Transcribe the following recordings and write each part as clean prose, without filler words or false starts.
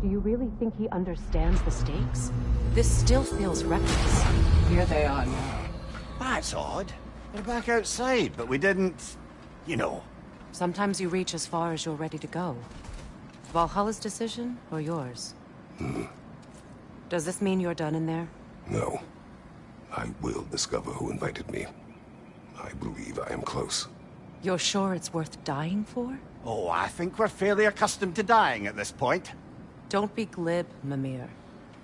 Do you really think he understands the stakes? This still feels reckless. Here they are now. That's odd. We're back outside, but we didn't... you know. Sometimes you reach as far as you're ready to go. Valhalla's decision, or yours? Does this mean you're done in there? No. I will discover who invited me. I believe I am close. You're sure it's worth dying for? Oh, I think we're fairly accustomed to dying at this point. Don't be glib, Mimir.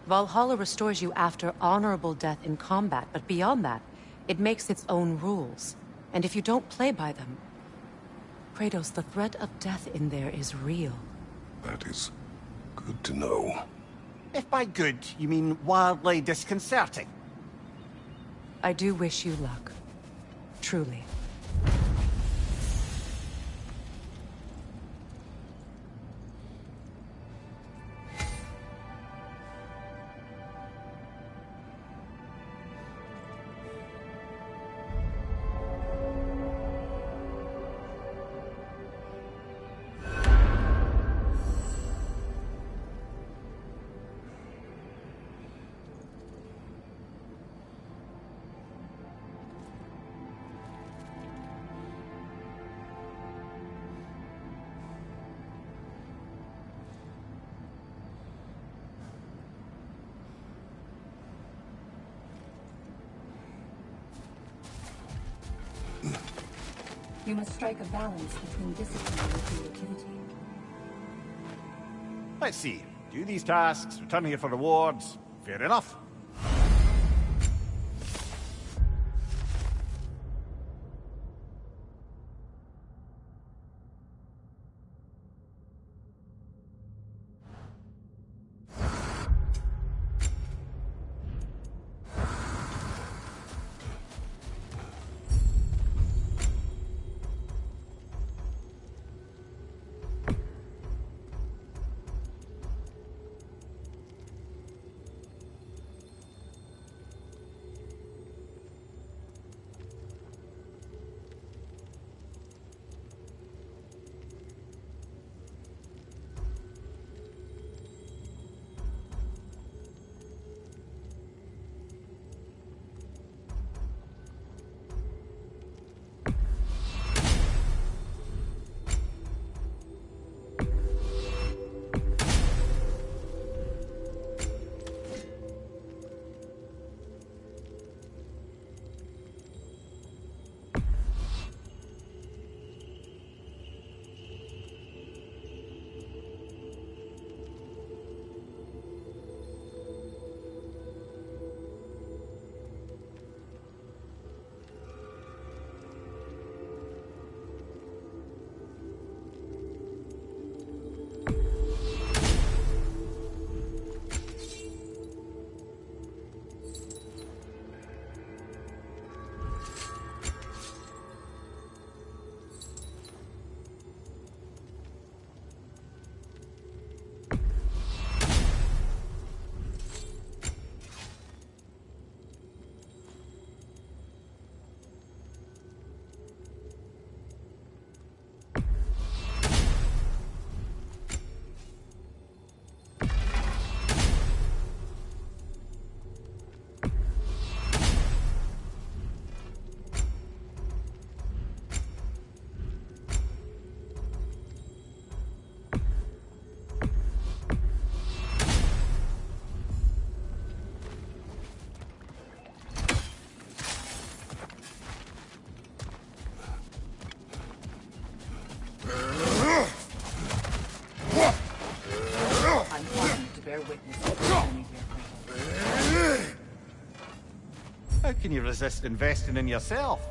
Valhalla restores you after honorable death in combat, but beyond that, it makes its own rules. And if you don't play by them... Kratos, the threat of death in there is real. That is good to know. If by good, you mean wildly disconcerting. I do wish you luck. Truly. You must strike a balance between discipline and creativity. Let's see. Do these tasks, return here for rewards. Fair enough. How can you resist investing in yourself?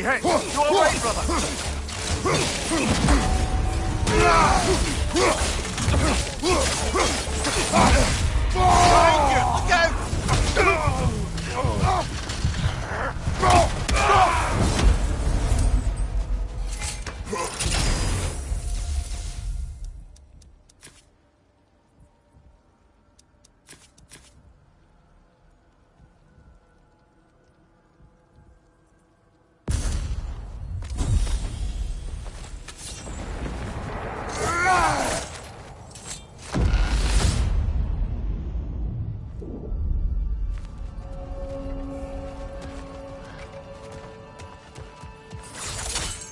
Badly hit. You all right, brother? Behind you! Look out!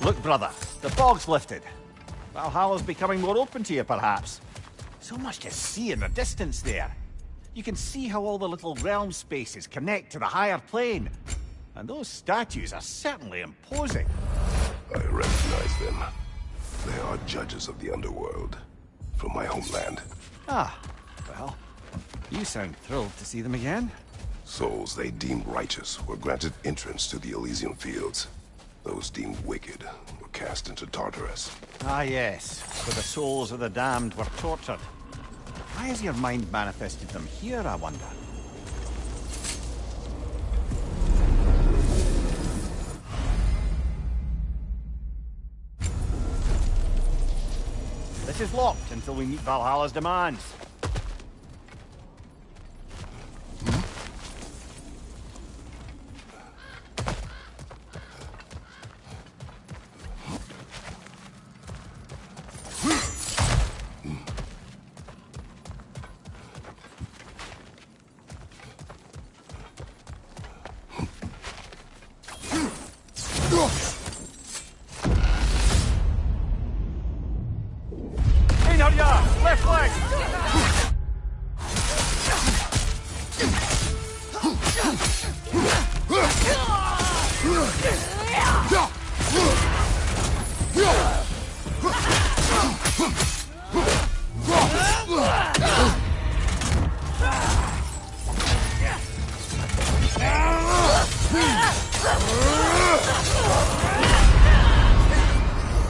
Look, brother, the fog's lifted. Valhalla's becoming more open to you, perhaps. So much to see in the distance there. You can see how all the little realm spaces connect to the higher plane. And those statues are certainly imposing. I recognize them. They are judges of the underworld, from my homeland. Ah, well, you sound thrilled to see them again. Souls they deemed righteous were granted entrance to the Elysian Fields. Those deemed wicked were cast into Tartarus. Ah, yes, where the souls of the damned were tortured. Why has your mind manifested them here, I wonder? This is locked until we meet Valhalla's demands. Left leg!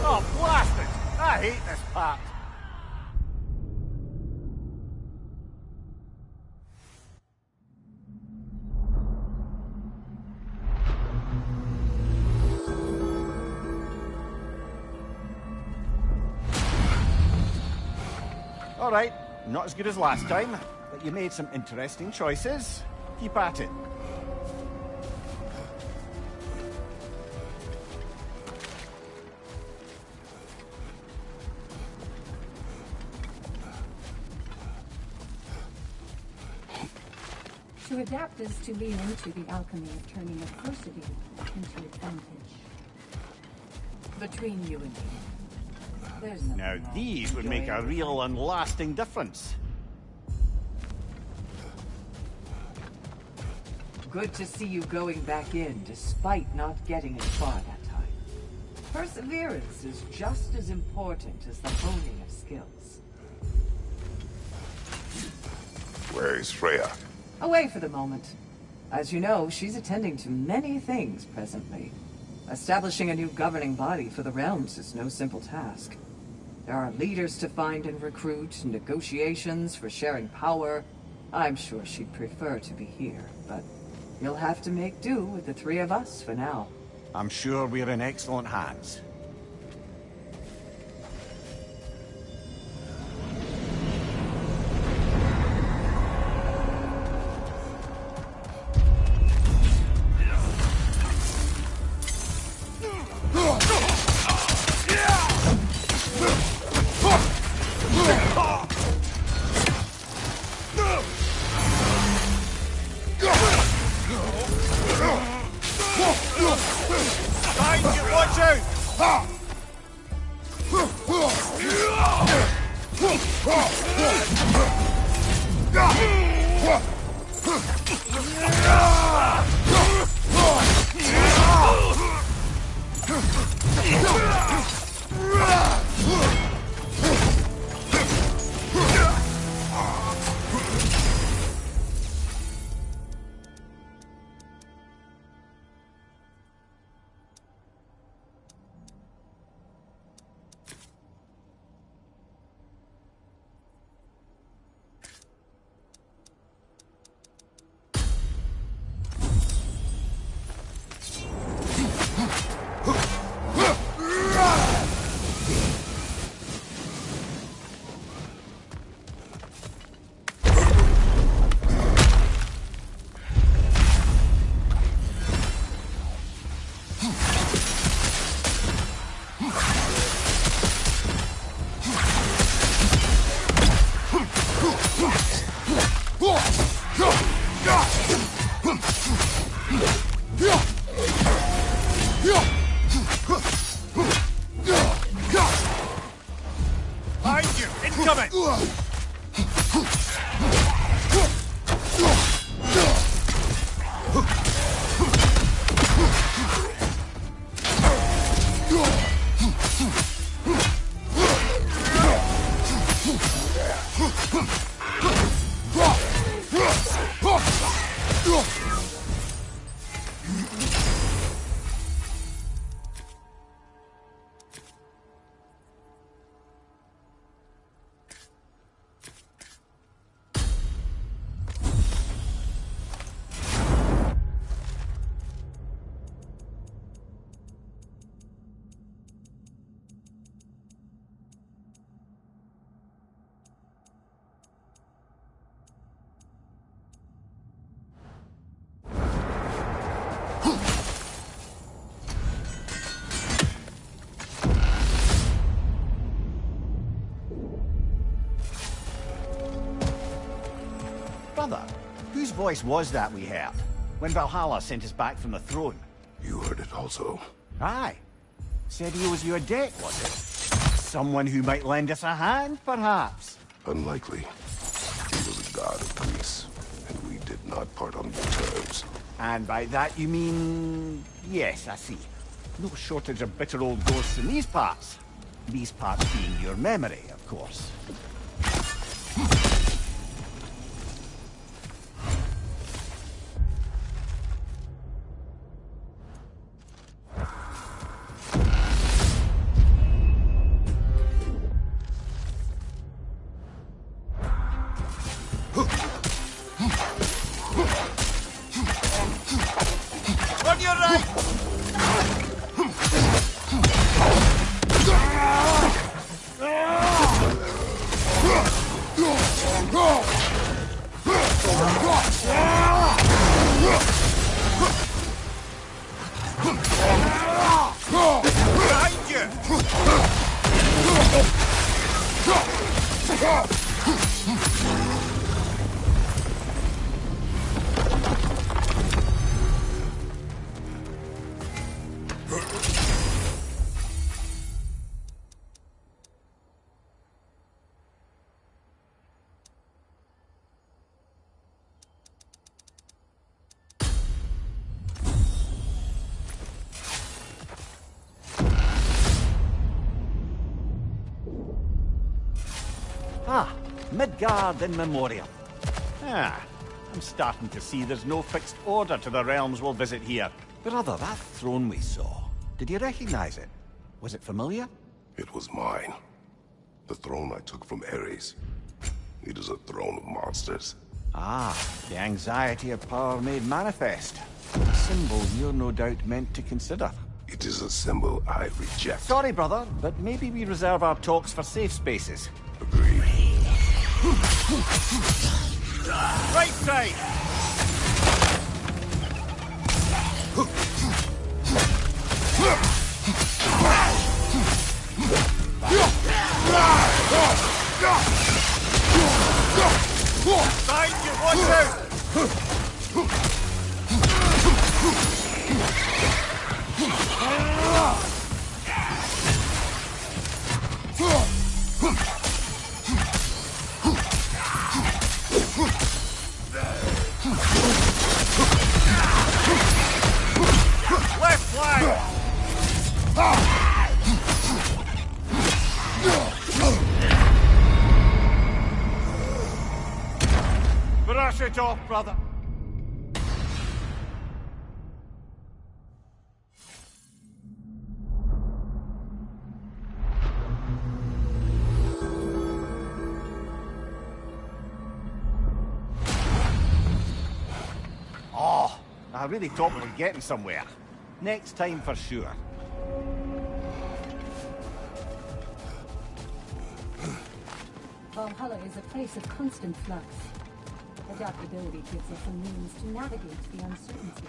Oh, blast it! I hate this part. All right, not as good as last time, but you made some interesting choices. Keep at it. To adapt is to lean into the alchemy of turning adversity into advantage. Between you and me, there's nothing Now wrong these with would make a enjoying real and lasting difference. Good to see you going back in, despite not getting as far that time. Perseverance is just as important as the honing of skills. Where is Freya? Away for the moment. As you know, she's attending to many things presently. Establishing a new governing body for the realms is no simple task. There are leaders to find and recruit, negotiations for sharing power. I'm sure she'd prefer to be here, but you'll have to make do with the three of us for now. I'm sure we're in excellent hands. Watch out! Incoming! Brother, whose voice was that we heard when Valhalla sent us back from the throne? You heard it also. Aye. Said he owes you a debt, was it? Someone who might lend us a hand, perhaps? Unlikely. He was a god of Greece, and we did not part on good terms. And by that you mean... Yes, I see. No shortage of bitter old ghosts in these parts. These parts being your memory, of course. On your right! Behind you! Ah, Midgard in memoriam. Ah, I'm starting to see there's no fixed order to the realms we'll visit here. Brother, that throne we saw, did you recognize it? Was it familiar? It was mine. The throne I took from Ares. It is a throne of monsters. Ah, the anxiety of power made manifest. A symbol you're no doubt meant to consider. It is a symbol I reject. Sorry, brother, but maybe we reserve our talks for safe spaces. Agreed. Right side! Side, you watch out! Left flank! Brush it off, brother. Oh, I really thought we were getting somewhere. Next time for sure. Valhalla is a place of constant flux. Adaptability gives us a means to navigate the uncertainty.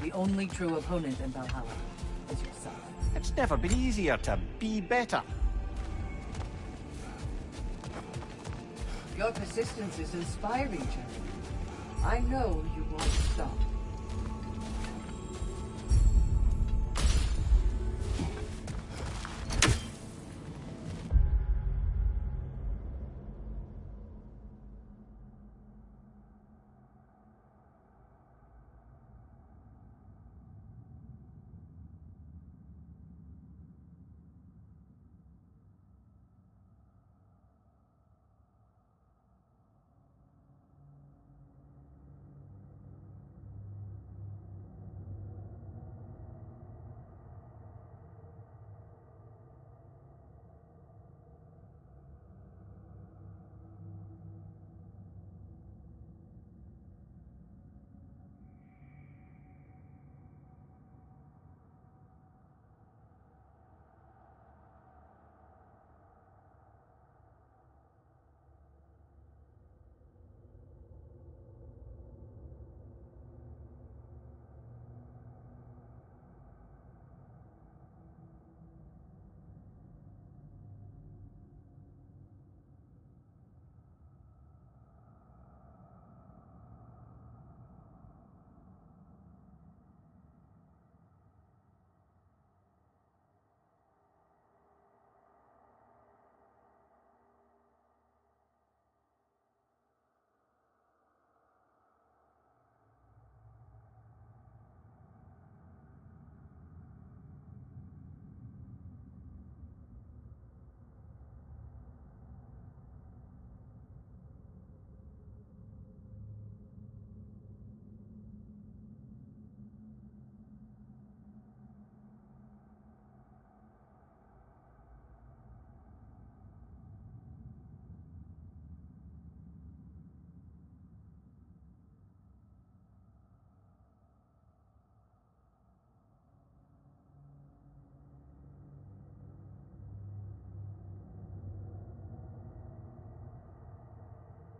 The only true opponent in Valhalla is yourself. It's never been easier to be better. Your persistence is inspiring, Jeremy. I know you won't stop.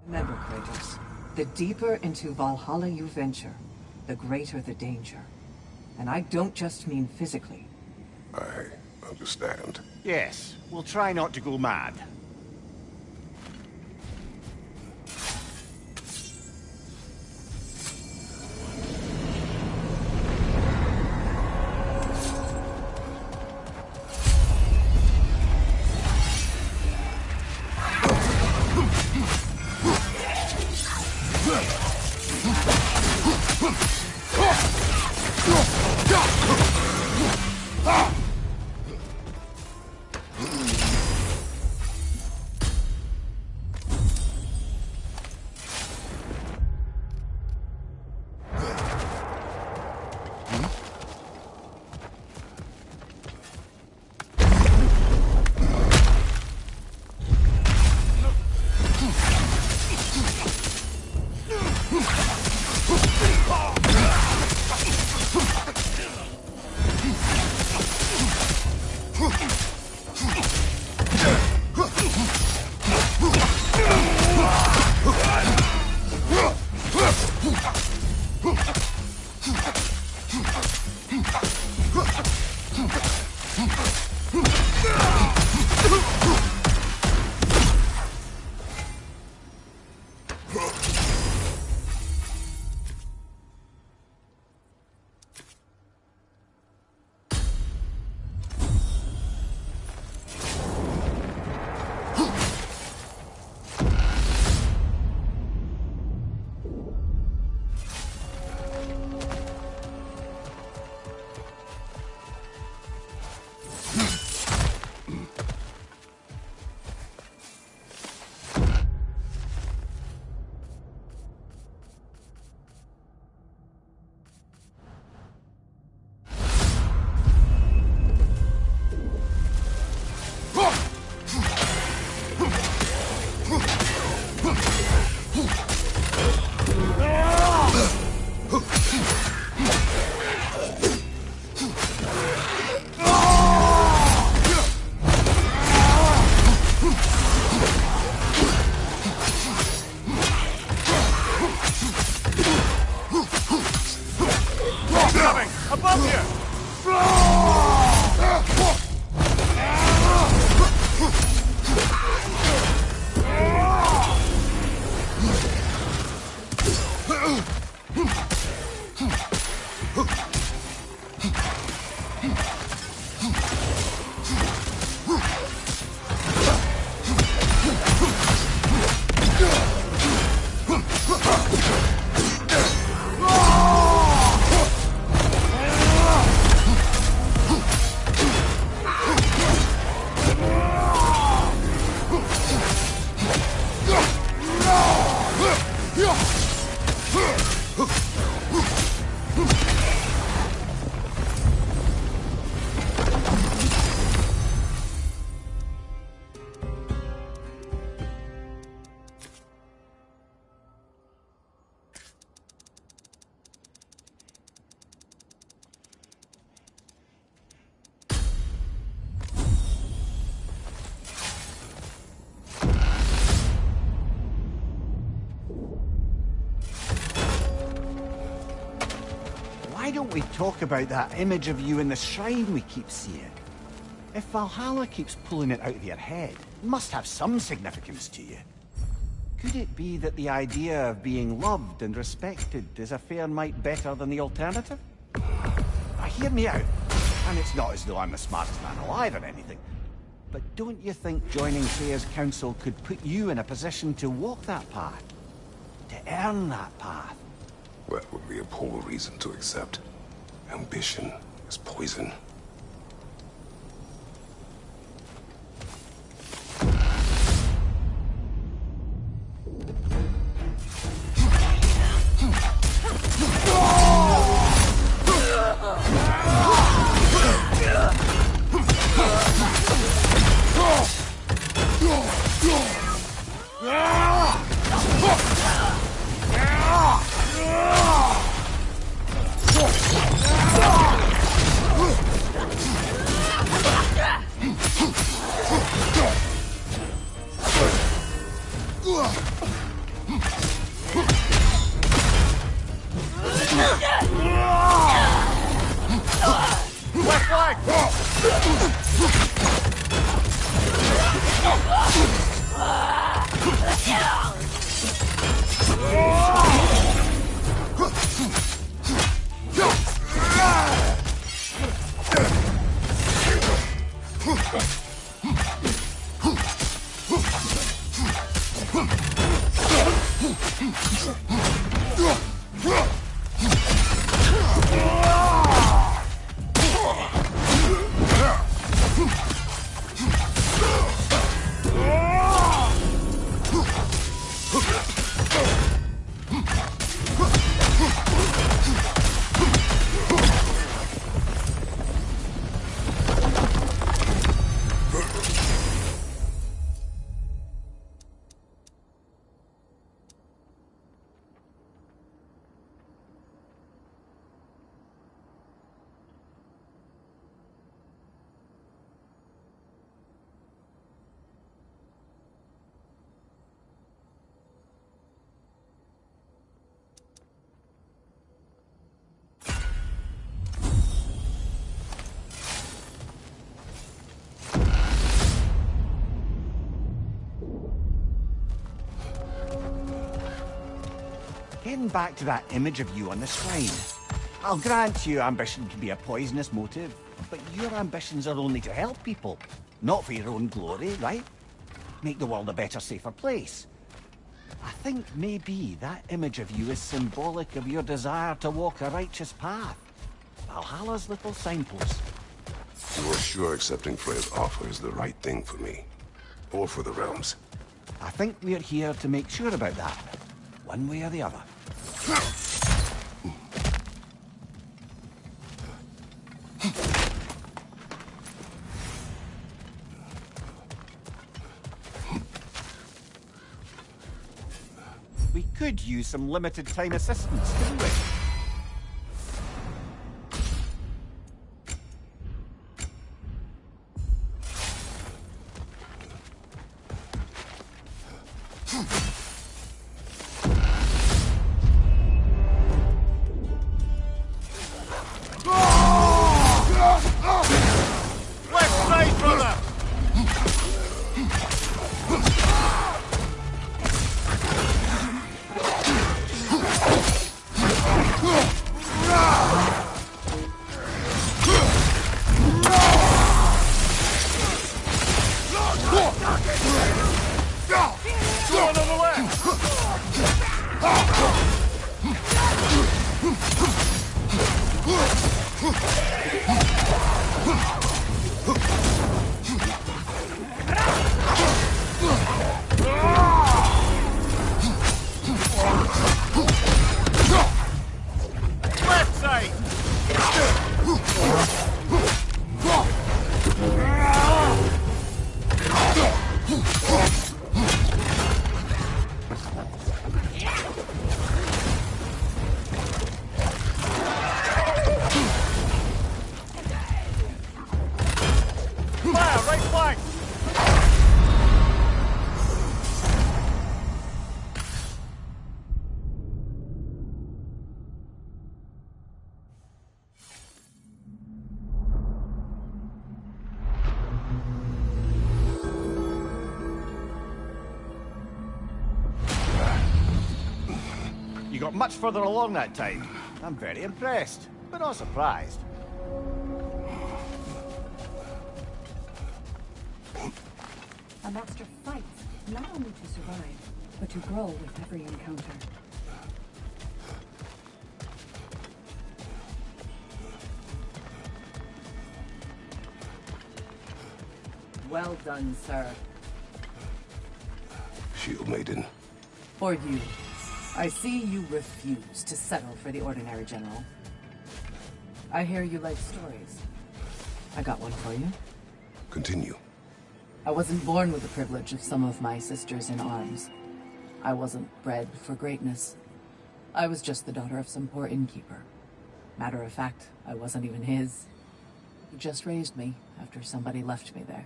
Remember, Kratos, the deeper into Valhalla you venture, the greater the danger. And I don't just mean physically. I understand. Yes, we'll try not to go mad. Why don't we talk about that image of you in the shrine we keep seeing? If Valhalla keeps pulling it out of your head, it must have some significance to you. Could it be that the idea of being loved and respected is a fair mite better than the alternative? Now, hear me out. And it's not as though I'm the smartest man alive or anything. But don't you think joining Freya's council could put you in a position to walk that path? To earn that path? That would be a poor reason to accept. Ambition is poison. Getting back to that image of you on the shrine. I'll grant you ambition can be a poisonous motive, but your ambitions are only to help people, not for your own glory, right? Make the world a better, safer place. I think maybe that image of you is symbolic of your desire to walk a righteous path. Valhalla's little signpost. You are sure accepting Freya's offer is the right thing for me? Or for the realms? I think we're here to make sure about that, one way or the other. We could use some limited time assistance, couldn't we? You got much further along that time. I'm very impressed, but not surprised. A master fights, not only to survive, but to grow with every encounter. Well done, sir. Shield Maiden. For you. I see you refuse to settle for the ordinary general. I hear you like stories. I got one for you. Continue. I wasn't born with the privilege of some of my sisters in arms. I wasn't bred for greatness. I was just the daughter of some poor innkeeper. Matter of fact, I wasn't even his. He just raised me after somebody left me there.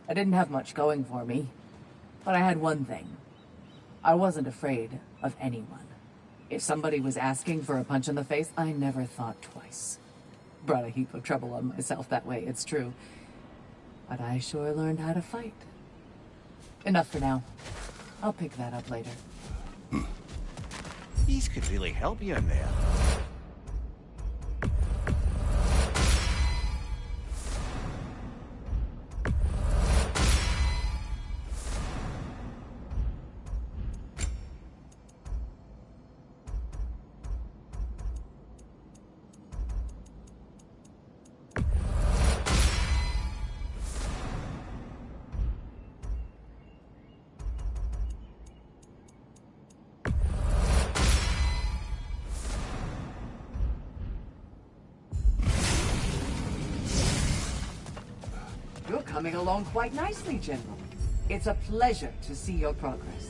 I didn't have much going for me, but I had one thing. I wasn't afraid of anyone. If somebody was asking for a punch in the face, I never thought twice. Brought a heap of trouble on myself that way, it's true. but I sure learned how to fight. Enough for now. I'll pick that up later. These could really help you in there. You're coming along quite nicely, General. It's a pleasure to see your progress.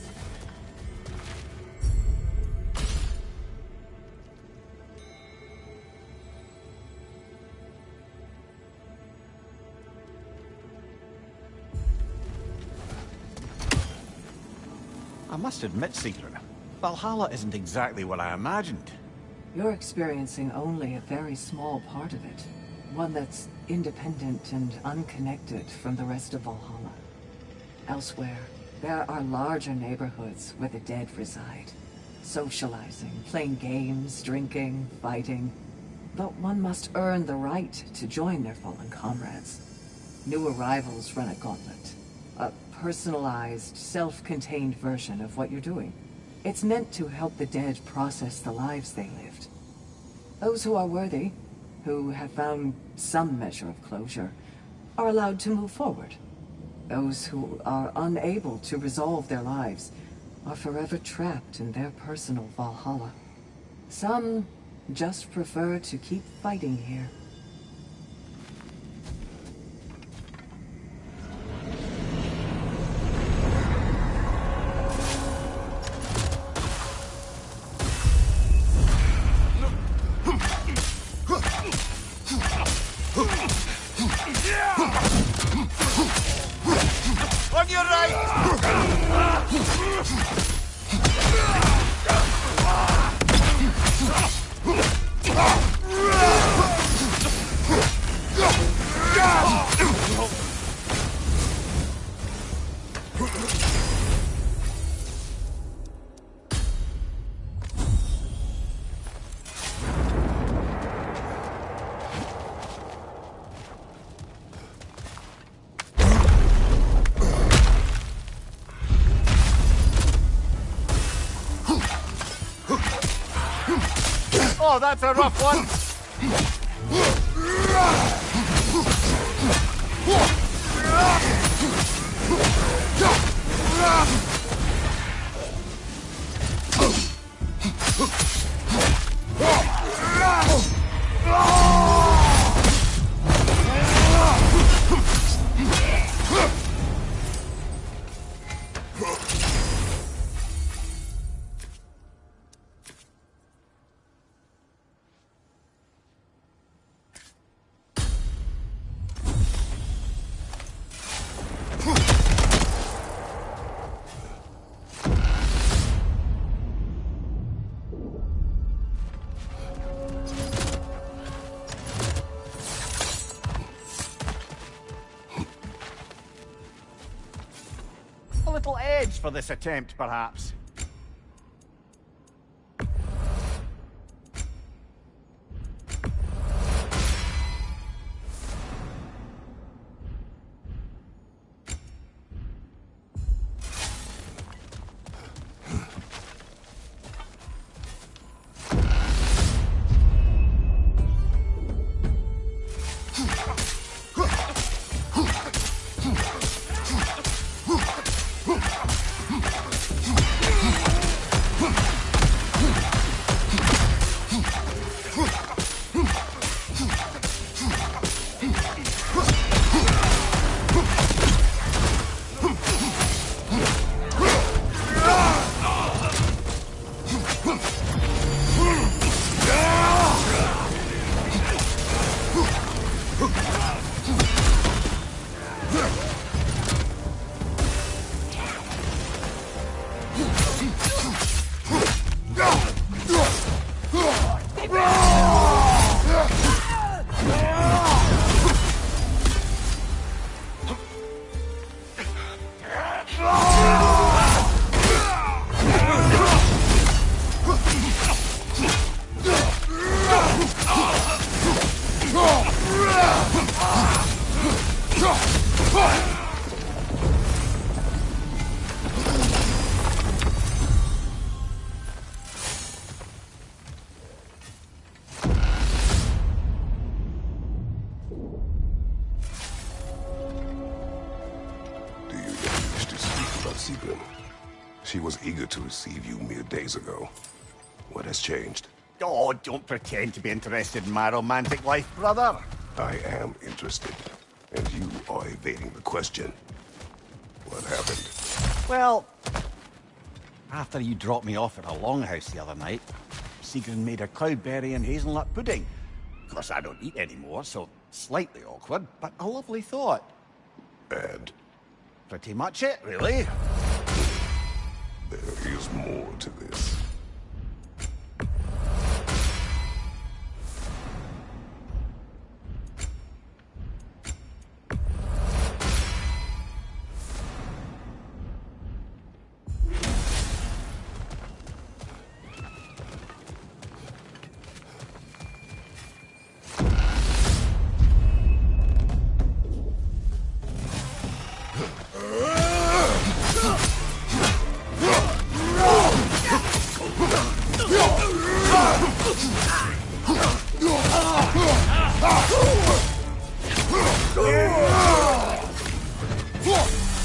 I must admit, Secret, Valhalla isn't exactly what I imagined. You're experiencing only a very small part of it. One that's independent and unconnected from the rest of Valhalla. Elsewhere, there are larger neighborhoods where the dead reside. Socializing, playing games, drinking, fighting. But one must earn the right to join their fallen comrades. New arrivals run a gauntlet. A personalized, self-contained version of what you're doing. It's meant to help the dead process the lives they lived. Those who are worthy, who have found some measure of closure, are allowed to move forward. Those who are unable to resolve their lives are forever trapped in their personal Valhalla. Some just prefer to keep fighting here. On your right! Oh, that's a rough one. A little edge for this attempt, perhaps. Do you yet wish to speak about Sigrun? She was eager to receive you mere days ago. What has changed? Oh, don't pretend to be interested in my romantic life, brother. I am interested, and you are evading the question. What happened? Well, after you dropped me off at a longhouse the other night, Sigrun made a cloudberry and hazelnut pudding. Of course, I don't eat anymore, so slightly awkward, but a lovely thought. And Pretty much it, really. there is more to this.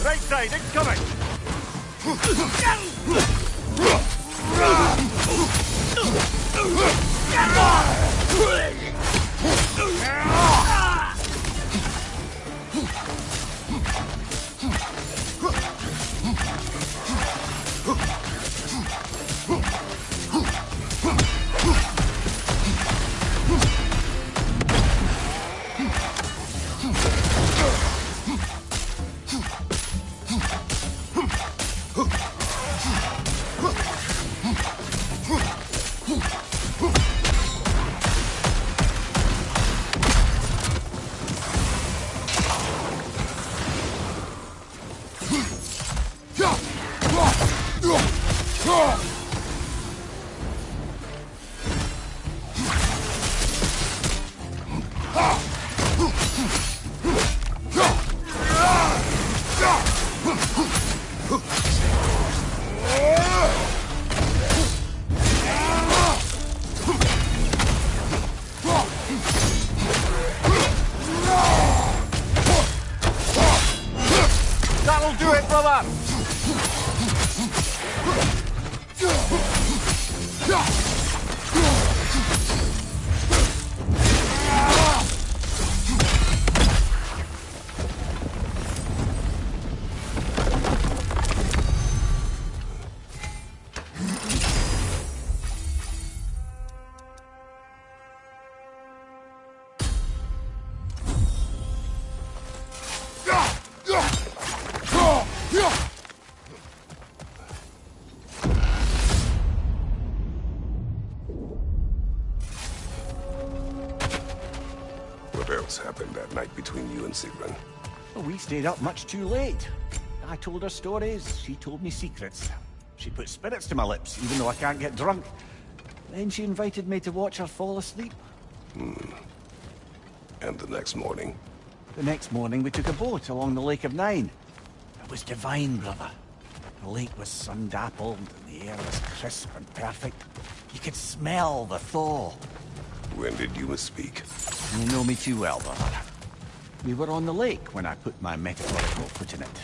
Right side, incoming! That'll do it, brother! What else happened that night between you and Sigrun? Well, we stayed up much too late. I told her stories, she told me secrets. She put spirits to my lips, even though I can't get drunk. Then she invited me to watch her fall asleep. And the next morning? The next morning we took a boat along the Lake of Nine. It was divine, brother. The lake was sun-dappled and the air was crisp and perfect. You could smell the thaw. When did you misspeak? You know me too well, brother. We were on the lake when I put my metaphorical foot in it.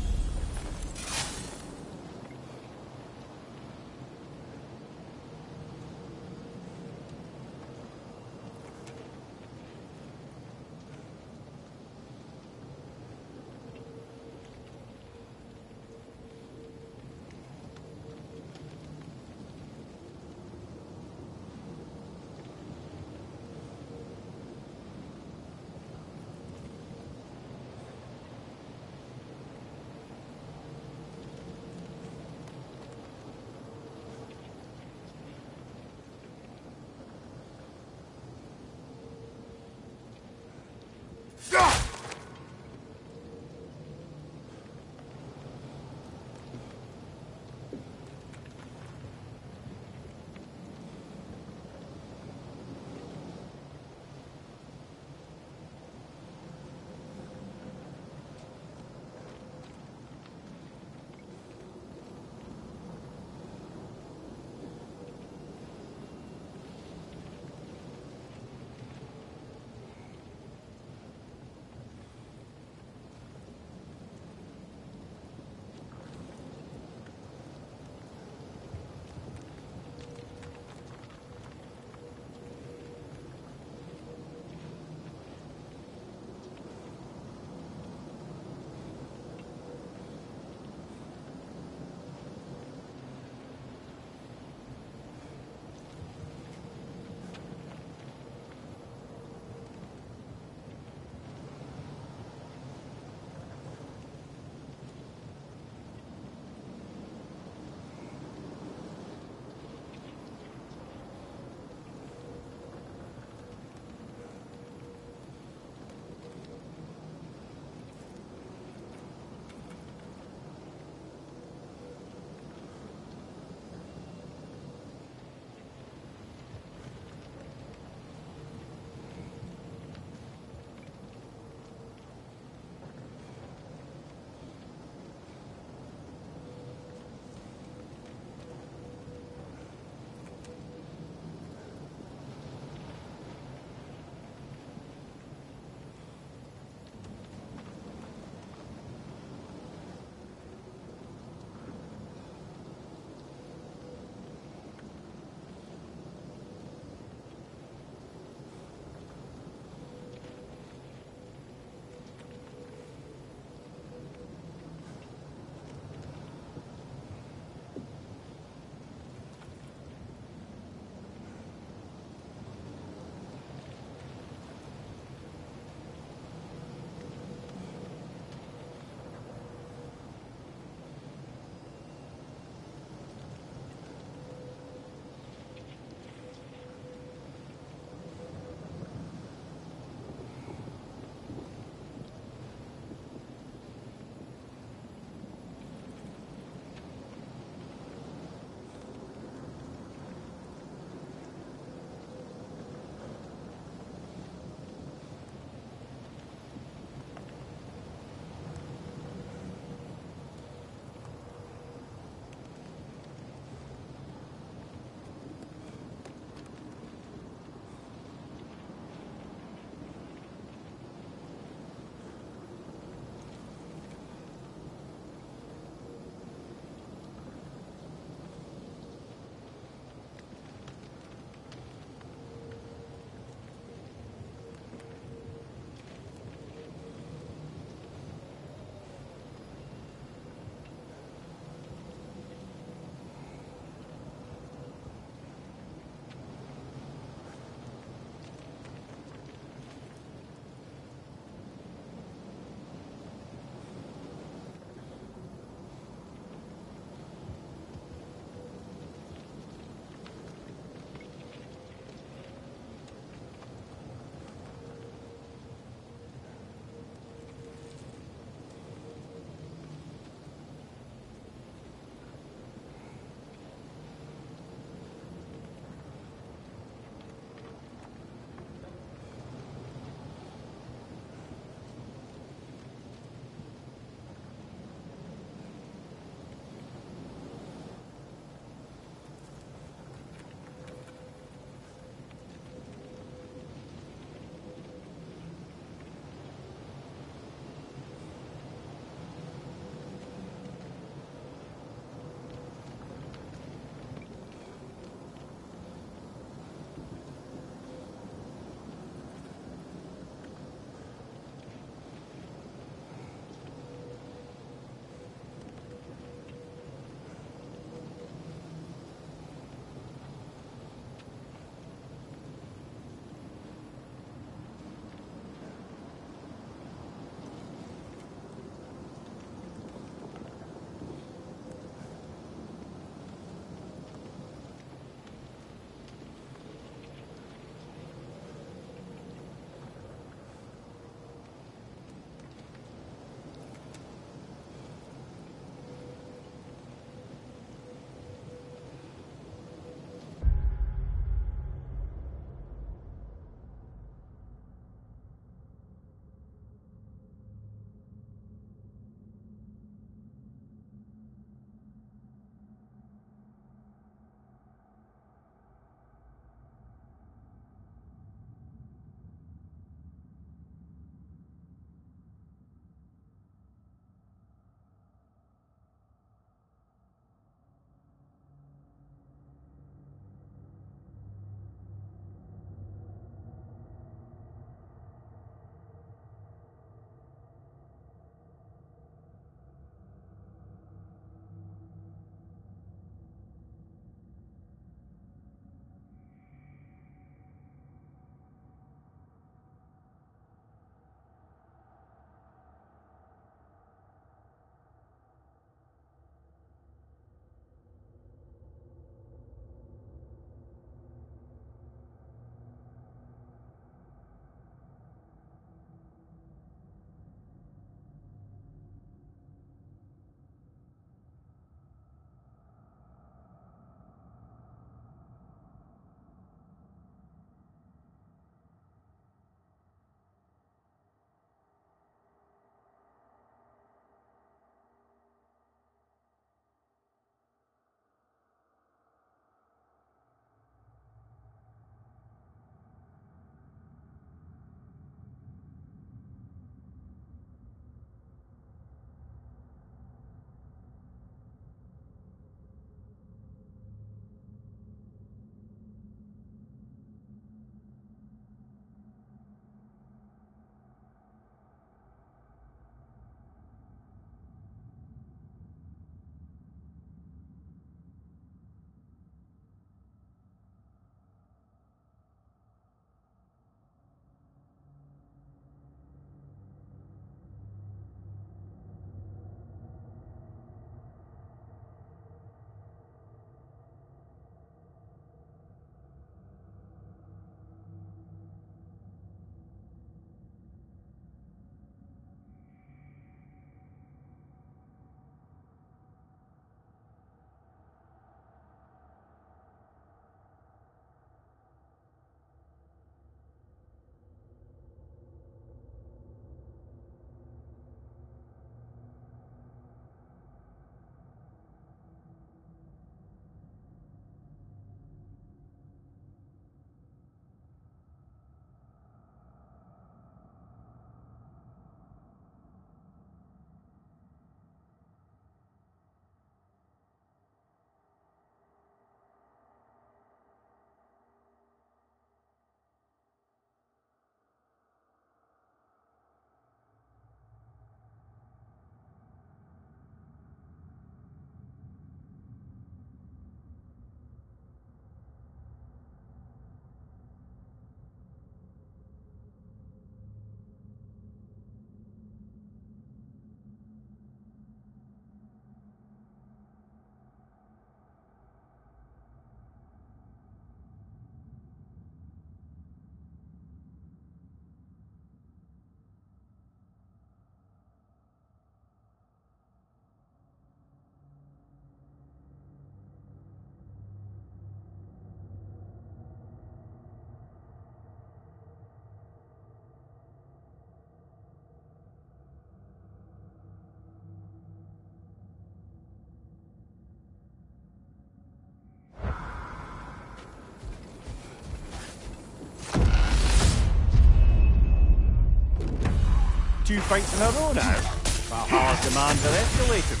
2 fights in a row now. Valhalla's demands are escalating.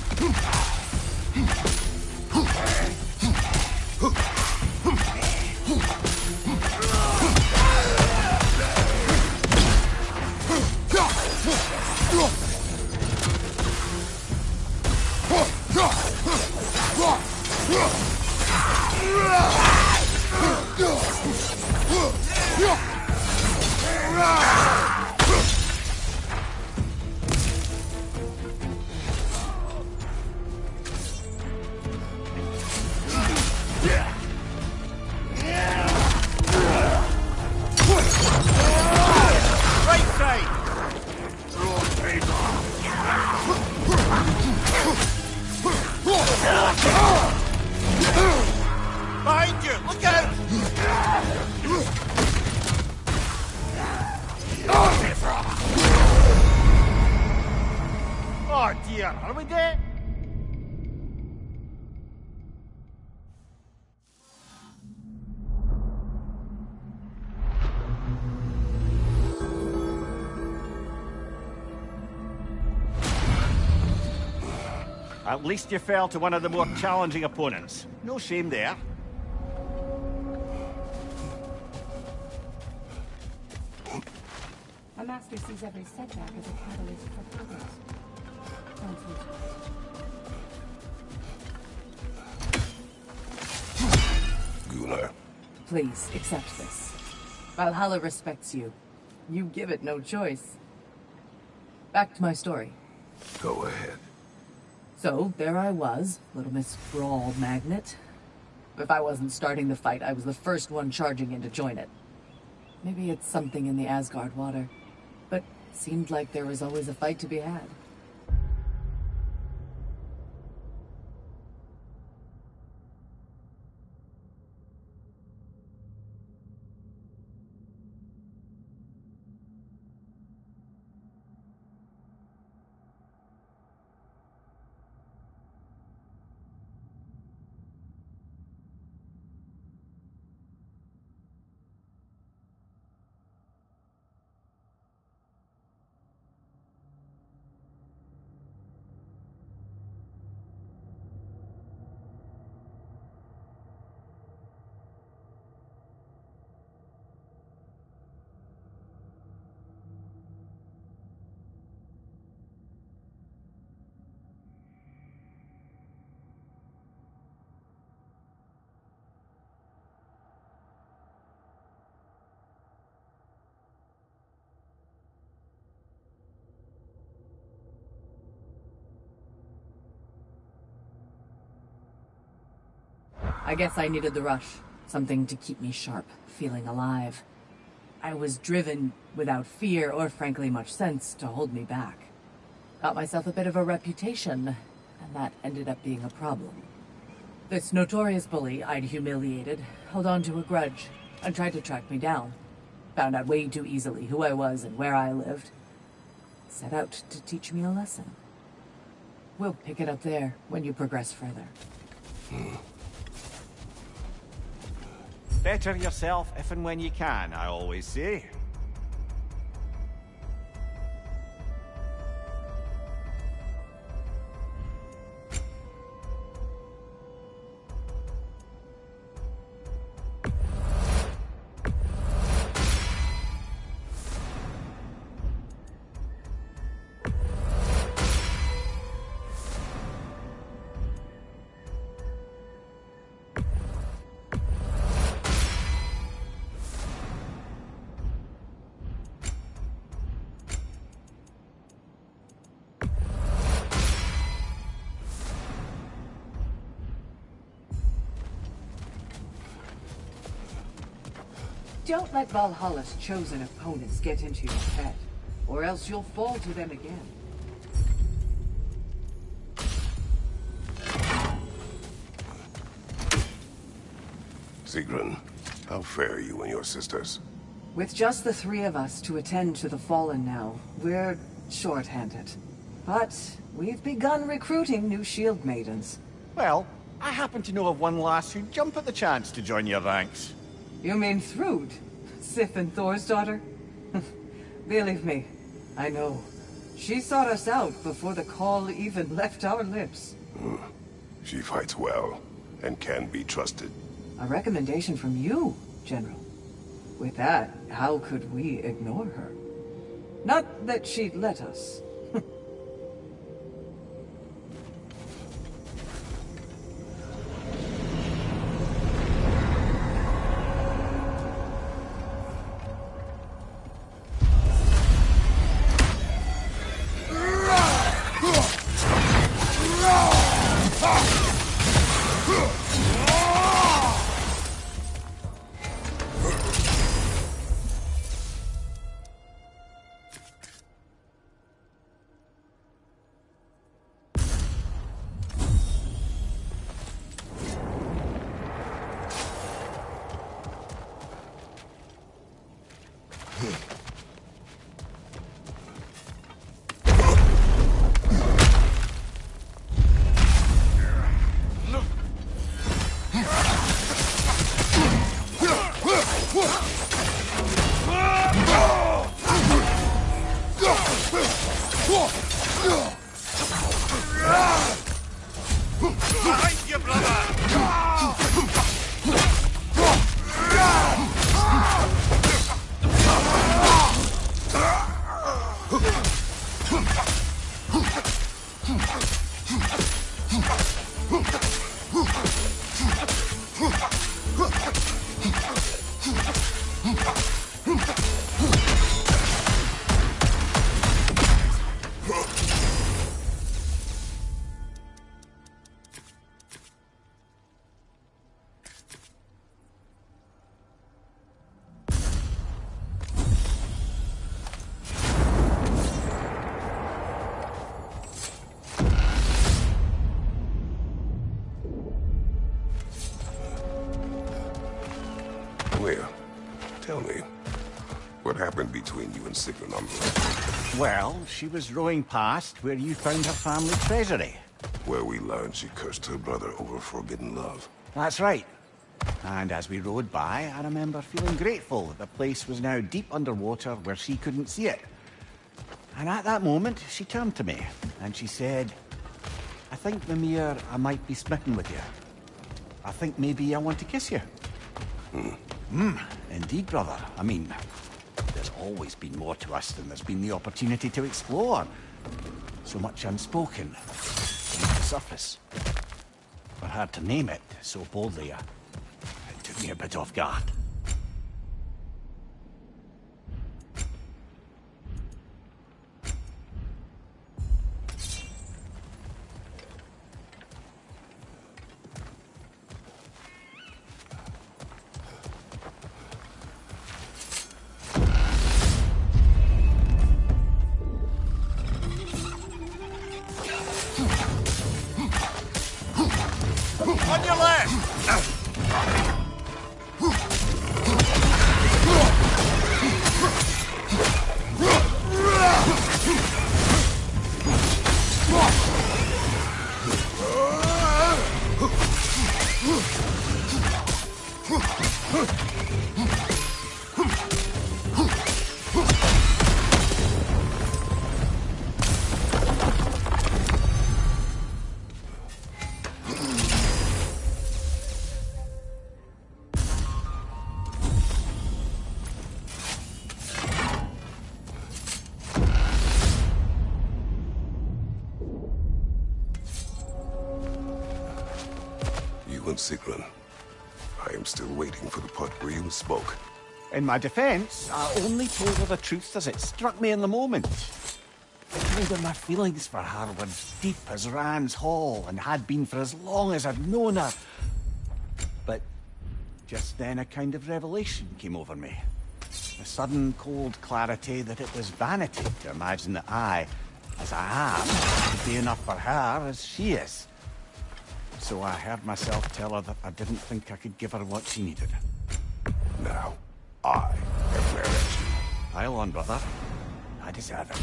Right side! Behind you! Look out! Oh dear, are we dead? At least you fell to one of the more challenging opponents. No shame there. A master sees every setback as a catalyst for progress. Don't lose heart. Gunnar. Please, accept this. Valhalla respects you. You give it no choice. Back to my story. Go ahead. So, there I was, Little Miss Brawl Magnet. If I wasn't starting the fight, I was the first one charging in to join it. Maybe it's something in the Asgard water, but seemed like there was always a fight to be had. I guess I needed the rush. Something to keep me sharp, feeling alive. I was driven without fear or frankly much sense to hold me back. Got myself a bit of a reputation, and that ended up being a problem. This notorious bully I'd humiliated held on to a grudge and tried to track me down. Found out way too easily who I was and where I lived. Set out to teach me a lesson. We'll pick it up there when you progress further. Better yourself if and when you can, I always say. Don't let Valhalla's chosen opponents get into your head, or else you'll fall to them again. Sigrun, how fare you and your sisters? With just the three of us to attend to the fallen now, we're short-handed. But we've begun recruiting new shield maidens. Well, I happen to know of one lass who'd jump at the chance to join your ranks. You mean Thrud? Sif and Thor's daughter? Believe me, I know. She sought us out before the call even left our lips. She fights well, and can be trusted. A recommendation from you, General. With that, how could we ignore her? Not that she'd let us. Behind you, brother! Where? Tell me. What happened between you and Sigrun on the Well, she was rowing past where you found her family treasury. where we learned she cursed her brother over forbidden love. That's right. And as we rowed by, I remember feeling grateful that the place was now deep underwater where she couldn't see it. And at that moment, she turned to me, and she said, I think, Mimir, I might be smitten with you. I think maybe I want to kiss you. Indeed, brother. I mean, there's always been more to us than there's been the opportunity to explore. So much unspoken, beneath the surface. For her to name it so boldly, it took me a bit off guard. On your left! You and Sigrun. I am still waiting for the part where you spoke. In my defense, I only told her the truth as it struck me in the moment. I told her my feelings for her were deep as Rand's Hall and had been for as long as I'd known her. But just then a kind of revelation came over me. A sudden cold clarity that it was vanity to imagine that I, as I am, could be enough for her as she is. So I heard myself tell her that I didn't think I could give her what she needed. Now, I have mad at you. Pile on, brother. I deserve it.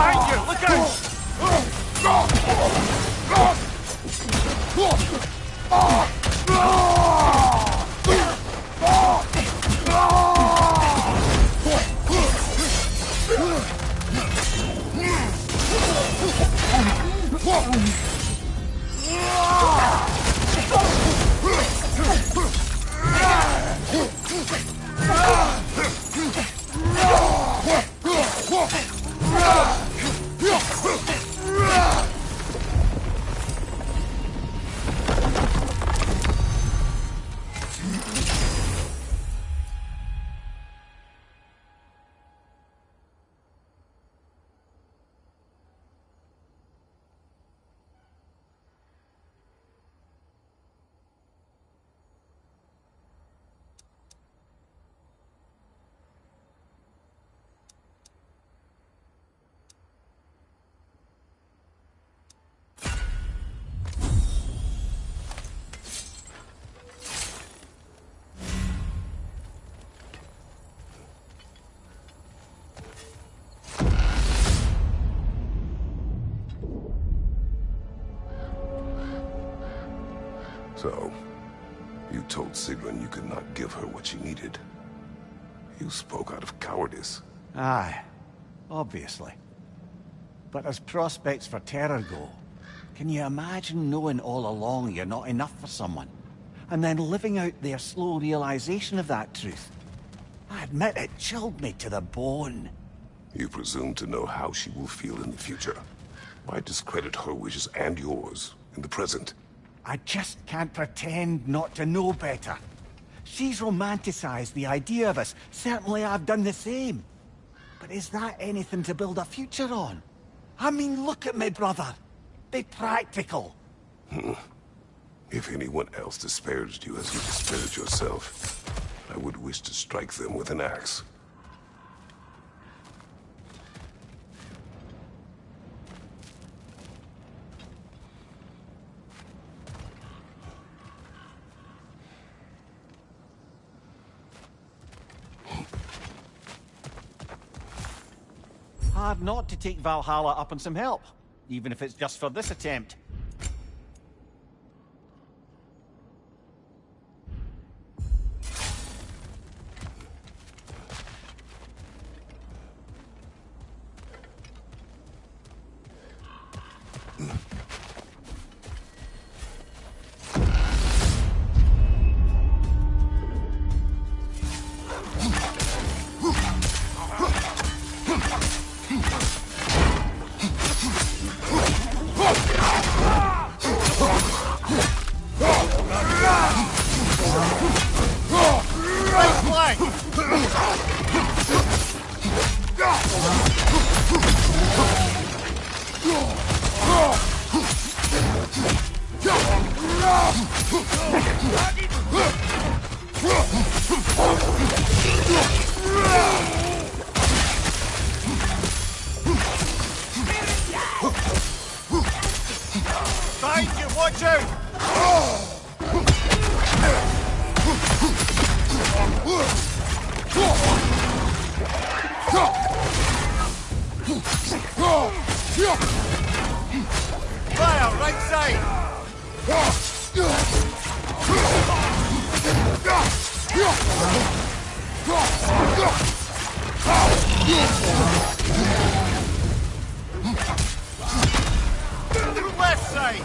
Behind you! Look So, you told Sigrun you could not give her what she needed. You spoke out of cowardice. Aye, obviously. But as prospects for terror go, can you imagine knowing all along you're not enough for someone, and then living out their slow realization of that truth? I admit it chilled me to the bone. You presume to know how she will feel in the future. Why discredit her wishes and yours in the present? I just can't pretend not to know better. She's romanticized the idea of us. Certainly I've done the same. But is that anything to build a future on? I mean, look at me, brother. Be practical. If anyone else disparaged you as you disparaged yourself, I would wish to strike them with an axe. Hard not to take Valhalla up on some help, even if it's just for this attempt. Behind you, watch out! Fire, right side! Left side!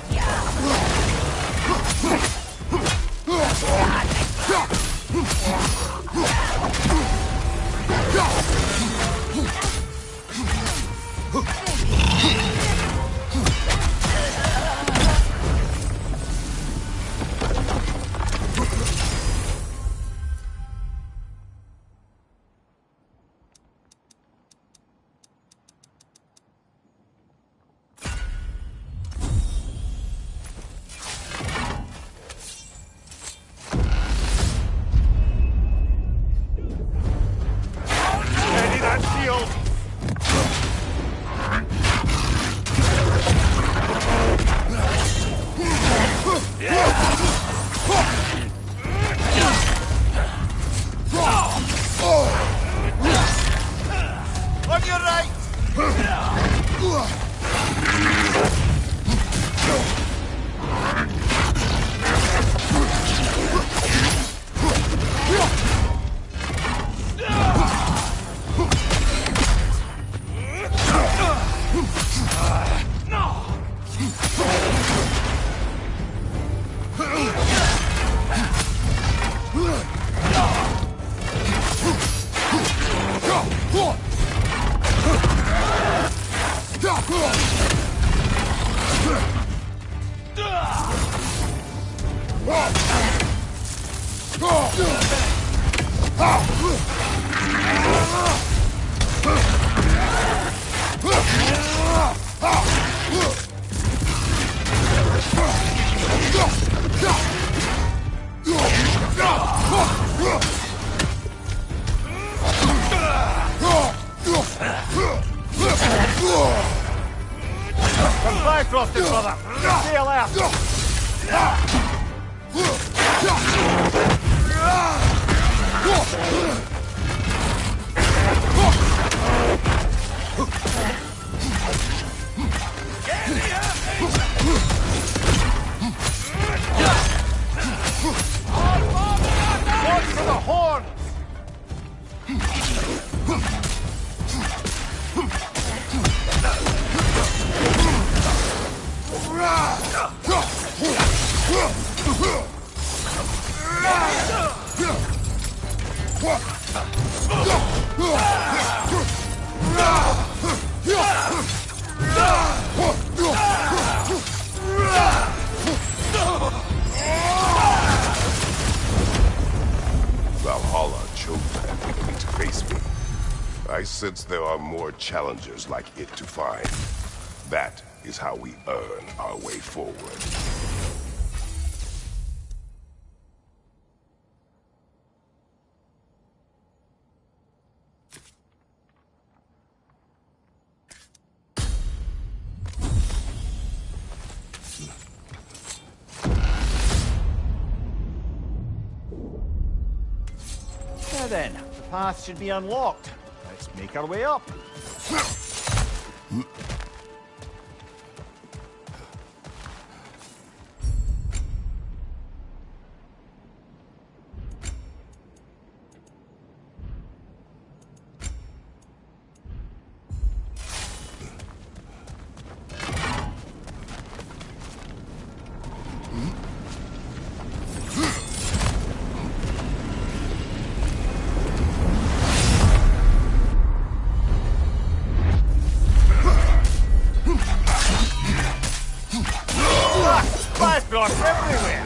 Come by, Frosted Brother! Stay left! Watch for the horns! Valhalla chose an enemy to face me. I sense there are more challengers like it to find. That is how we earn our way forward. Now then, the path should be unlocked. Let's make our way up. Flash blocks everywhere!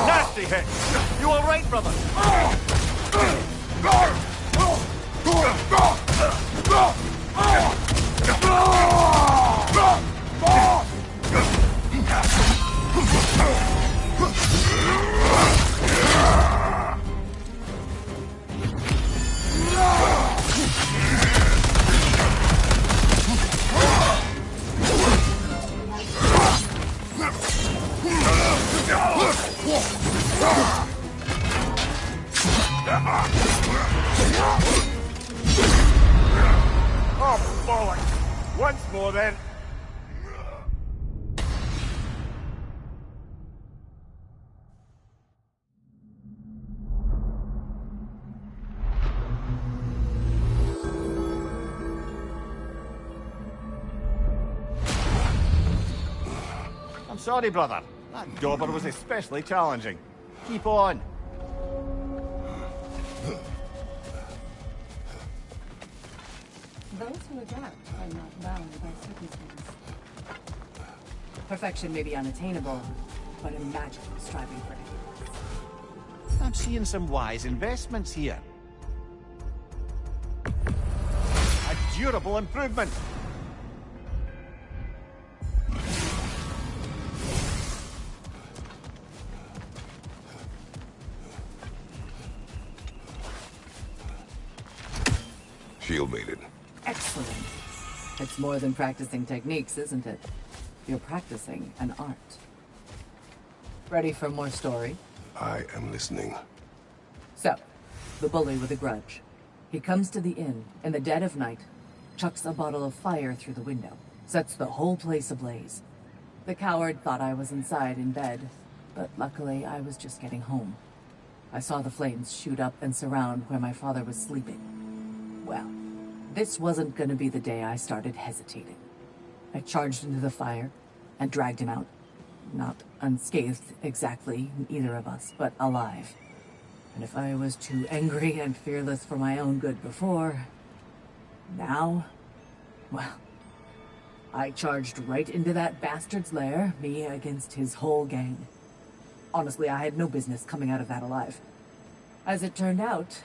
Nasty hit! You all right, brother? Oh, bollocks! Once more, then. I'm sorry, brother. That dauber was especially challenging. Keep on. Those who adapt are not bound by circumstance. Perfection may be unattainable, but imagine striving for it. I'm seeing some wise investments here. A durable improvement. Shield mated. Excellent. It's more than practicing techniques, isn't it? You're practicing an art. Ready for more story? I am listening. So, the bully with a grudge. He comes to the inn in the dead of night, chucks a bottle of fire through the window, sets the whole place ablaze. The coward thought I was inside in bed, but luckily I was just getting home. I saw the flames shoot up and surround where my father was sleeping. Well, this wasn't going to be the day I started hesitating. I charged into the fire and dragged him out Not unscathed, exactly, either of us, but alive. And if I was too angry and fearless for my own good before, now, well, I charged right into that bastard's lair, me against his whole gang. Honestly, I had no business coming out of that alive. As it turned out,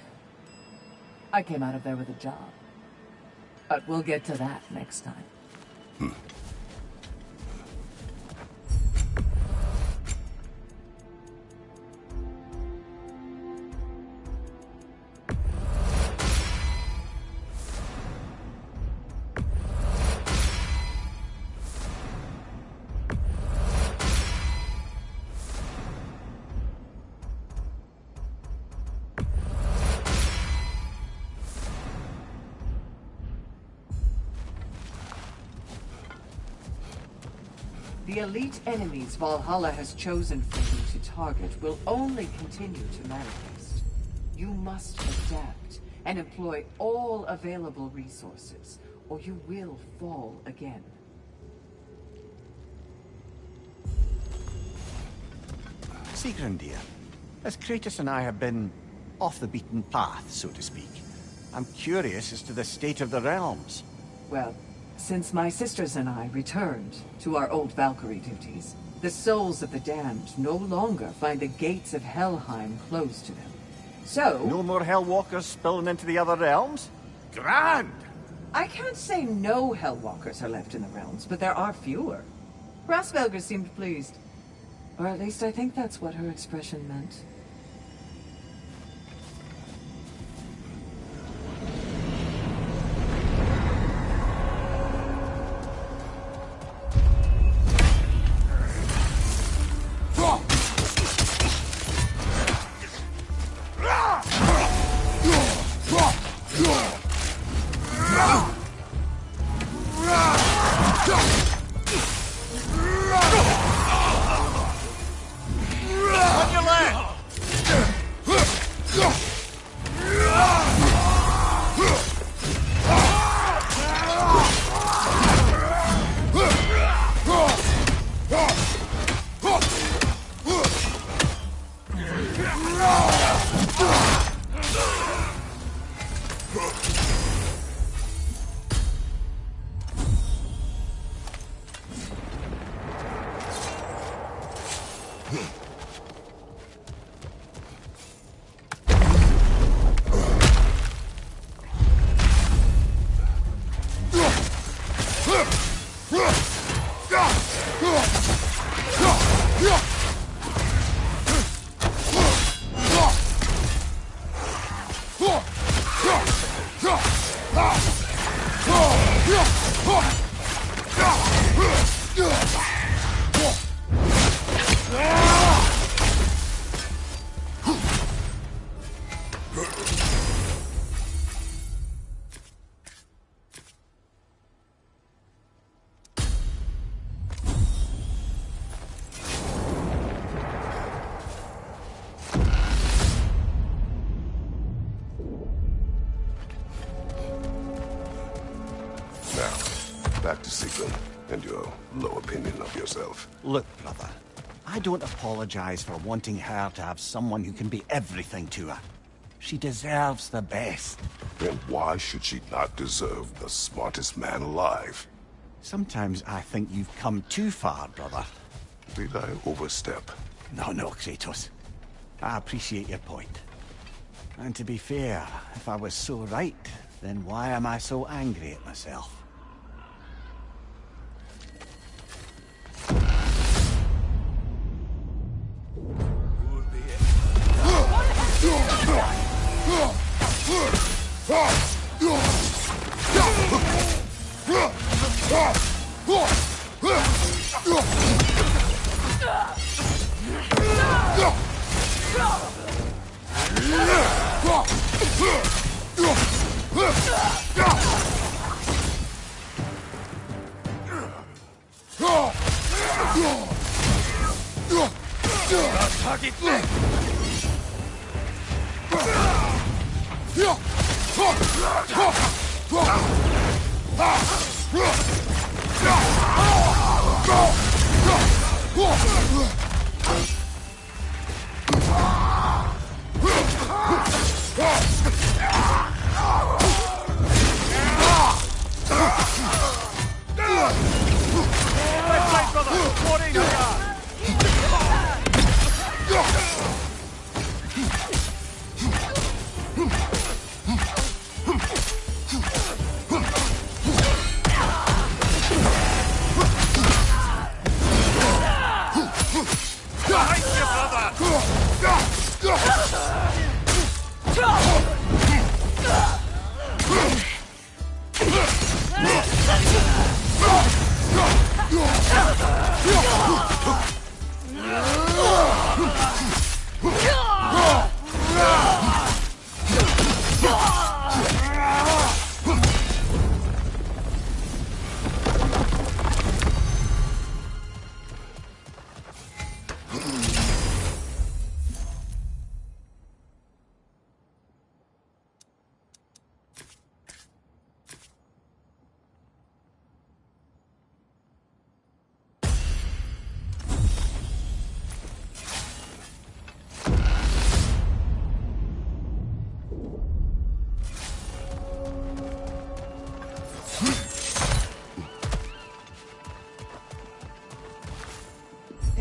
I came out of there with a job. But we'll get to that next time. The elite enemies Valhalla has chosen for you to target will only continue to manifest. You must adapt and employ all available resources, or you will fall again. Sigrun, dear, as Kratos and I have been off the beaten path, so to speak, I'm curious as to the state of the realms. Well, since my sisters and I returned to our old Valkyrie duties, the souls of the damned no longer find the gates of Helheim closed to them. So... No more Hellwalkers spilling into the other realms? Grand! I can't say no Hellwalkers are left in the realms, but there are fewer. Rasvelger seemed pleased. Or at least I think that's what her expression meant. Back to Sigrun and your low opinion of yourself. Look, brother, I don't apologize for wanting her to have someone who can be everything to her. She deserves the best. Then why should she not deserve the smartest man alive? Sometimes I think you've come too far, brother. Did I overstep? No, Kratos. I appreciate your point. And to be fair, if I was so right, then why am I so angry at myself?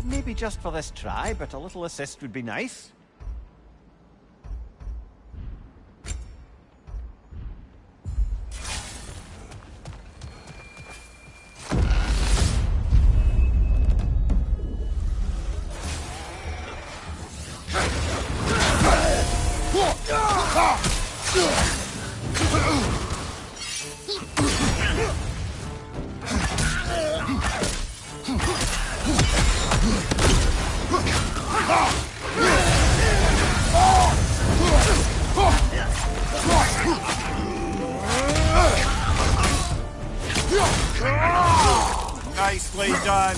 It may be just for this try, but a little assist would be nice. Nicely done.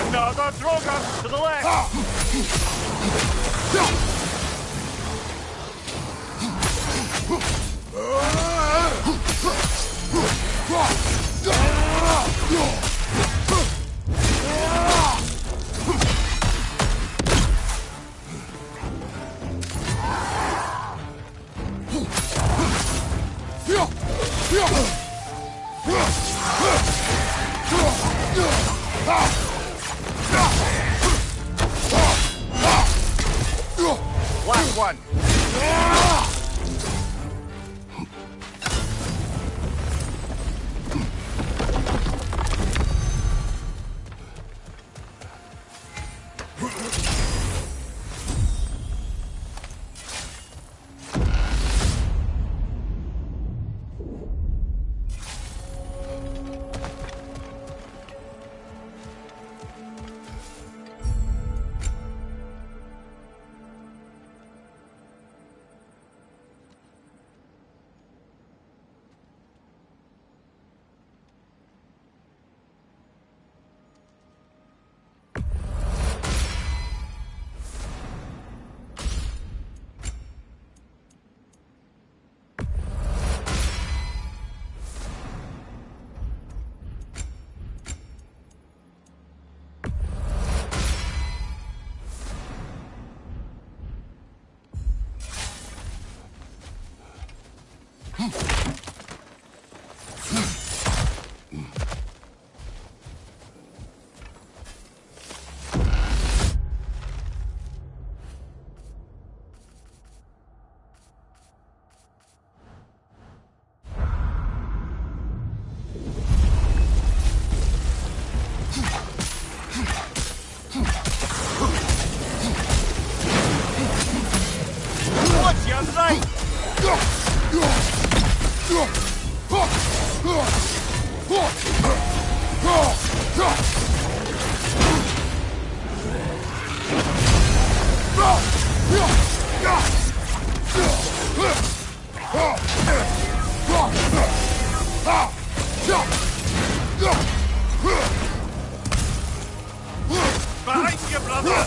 Another Drogon to the left! Last one! What's your right? Behind you, brother!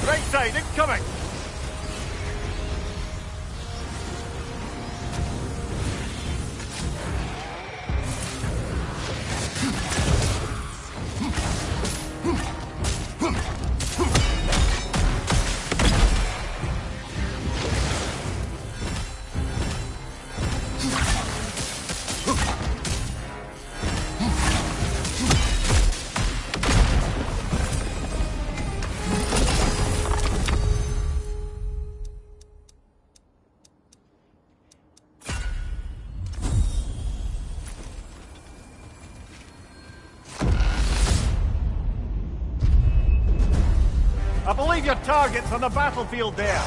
Right side, incoming! I believe your target's on the battlefield there.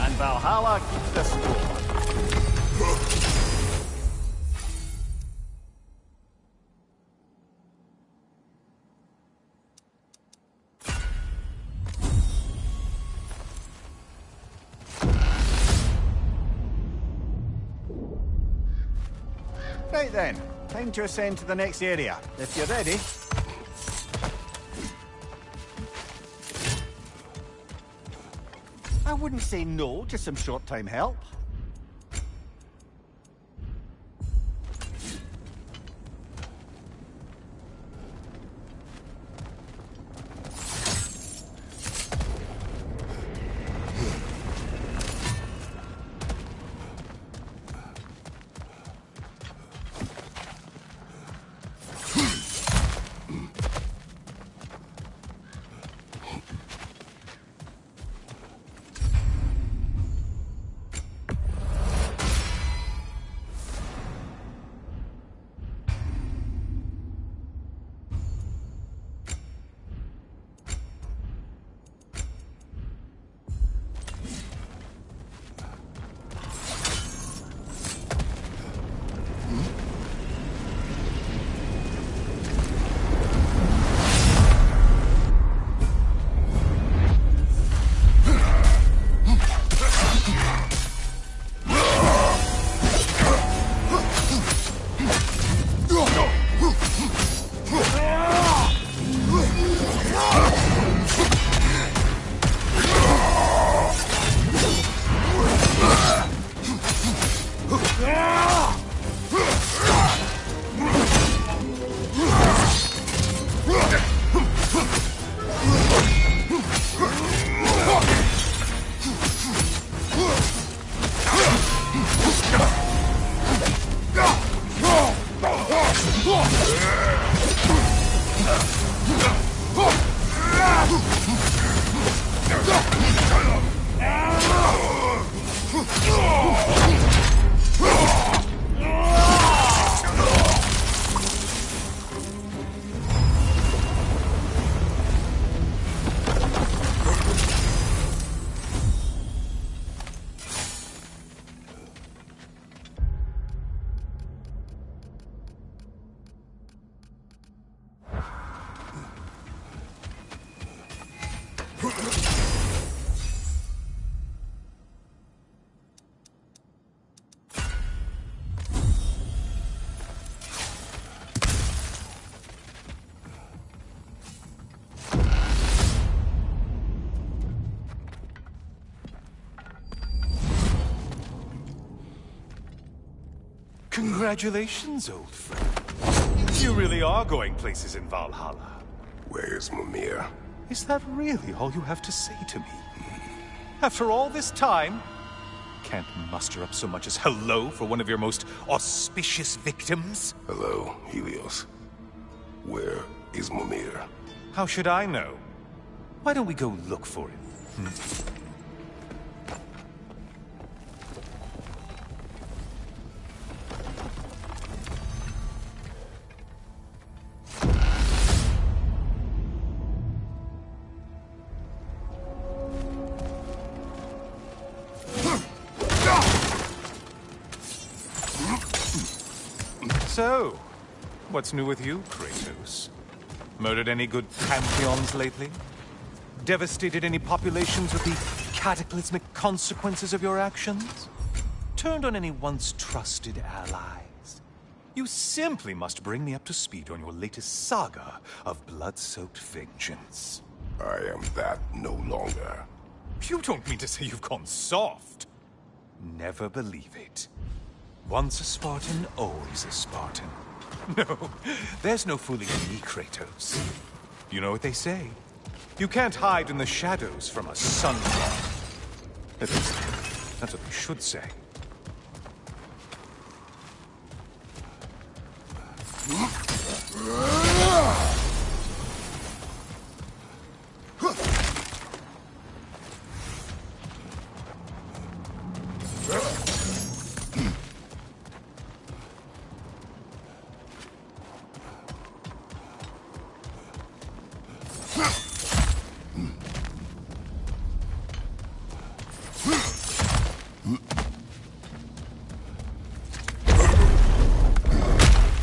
And Valhalla keeps the score. Right then, time to ascend to the next area. If you're ready. I wouldn't say no to some short-time help. Congratulations, old friend. You really are going places in Valhalla. Where's Mimir? Is that really all you have to say to me? After all this time, can't muster up so much as hello for one of your most auspicious victims? Hello, Helios. Where is Mimir? How should I know? Why don't we go look for him? So, what's new with you, Kratos? Murdered any good pantheons lately? Devastated any populations with the cataclysmic consequences of your actions? Turned on any once trusted allies? You simply must bring me up to speed on your latest saga of blood-soaked vengeance. I am that no longer. You don't mean to say you've gone soft? Never believe it. Once a Spartan, always a Spartan. No, there's no fooling me, Kratos. You know what they say? You can't hide in the shadows from a sunflower. At least, that's what they should say.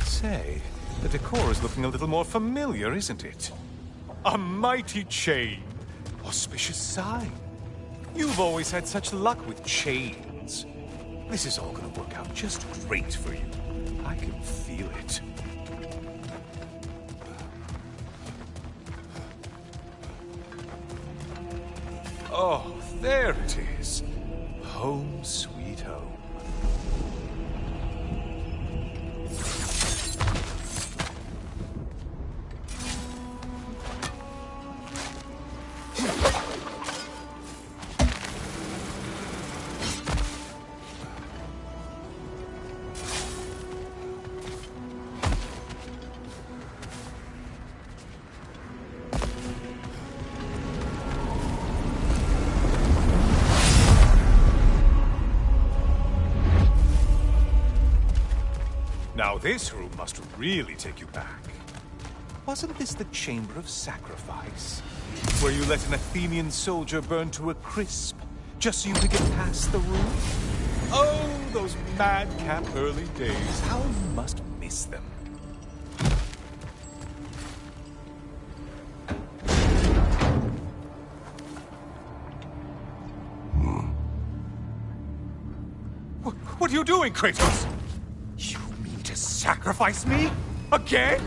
Say, the decor is looking a little more familiar, isn't it? A mighty chain. Auspicious sign. You've always had such luck with chains. This is all gonna work out just great for you. I can feel it. Oh, there it is. Home sweet home. Now this room must really take you back. Wasn't this the Chamber of Sacrifice? Where you let an Athenian soldier burn to a crisp, just so you could get past the room? Oh, those madcap early days. How you must miss them. What are you doing, Kratos? You mean to sacrifice me? Again?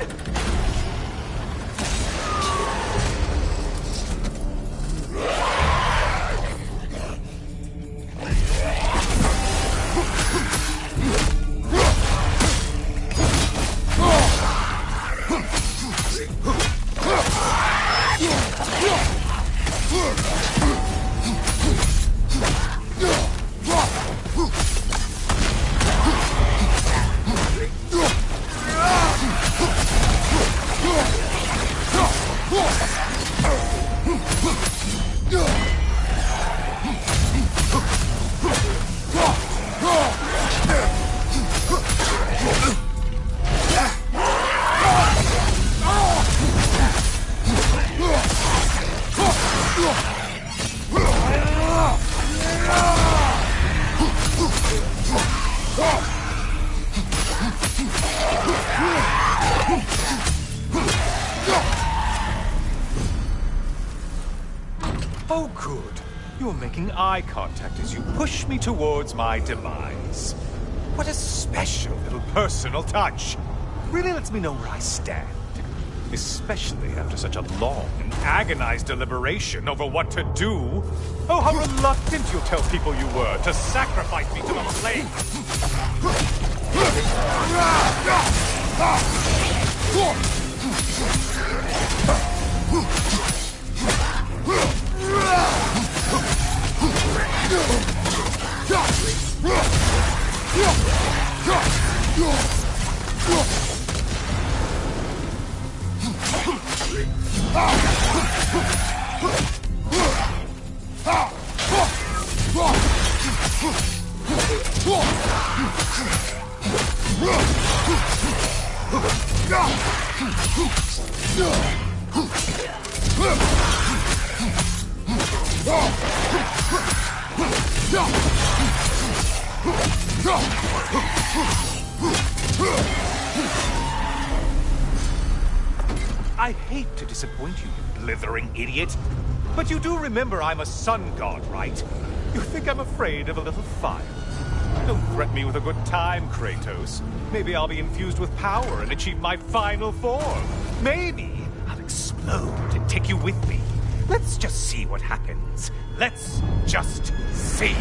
Oh, good. You're making eye contact as you push me towards my demise. What a special little personal touch. Really lets me know where I stand. Especially after such a long and agonized deliberation over what to do. Oh, how reluctant you'll tell people you were to sacrifice me to the flames. I hate to disappoint you, you blithering idiot. But you do remember I'm a sun god, right? You think I'm afraid of a little fire? Don't threaten me with a good time, Kratos. Maybe I'll be infused with power and achieve my final form. Maybe I'll explode and take you with me. Let's just see what happens. Let's just see.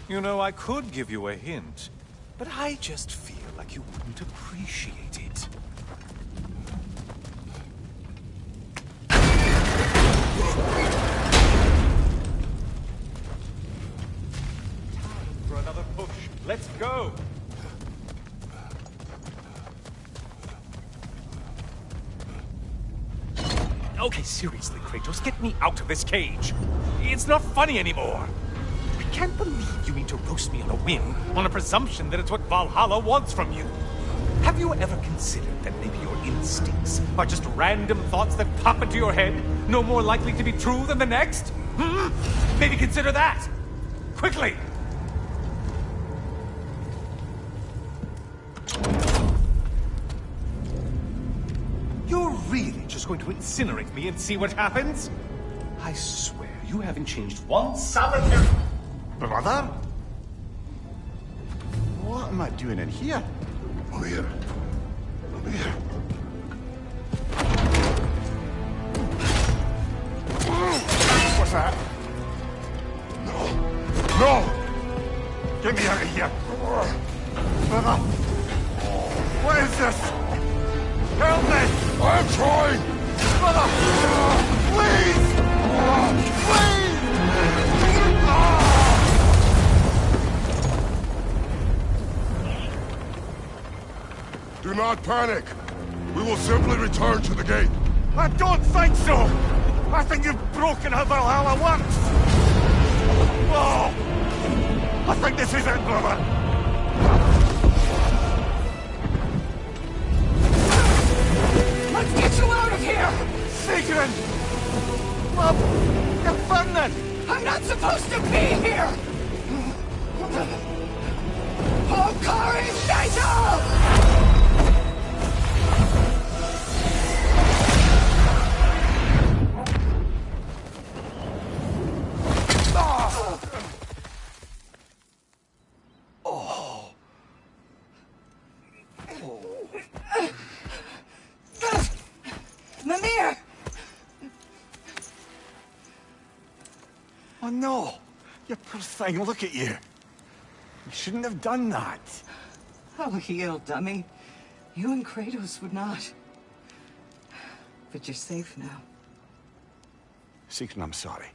You know, I could give you a hint, but I just feel like you wouldn't appreciate it. Time for another push. Let's go! Okay, seriously, Kratos, get me out of this cage. It's not funny anymore. I can't believe you mean to roast me on a whim, on a presumption that it's what Valhalla wants from you. Have you ever considered that maybe your instincts are just random thoughts that pop into your head, no more likely to be true than the next? Maybe consider that! Quickly! You're really just going to incinerate me and see what happens? I swear, you haven't changed one solitary... Brother? What am I doing in here? Mimir. Mimir. What's that? No. No! Get me out of here! Brother! What is this? Help me! I'm trying! Brother! Please! Please! Do not panic. We will simply return to the gate. I don't think so! I think you've broken how Valhalla works! Oh! I think this is it, brother! Let's get you out of here! Sigrun! Love, you're burning! I'm not supposed to be here! Hokari Naito! Mimir! Oh no! You poor thing, look at you! You shouldn't have done that. Oh, heal, dummy. You and Kratos would not. But you're safe now. Sigrun, I'm sorry.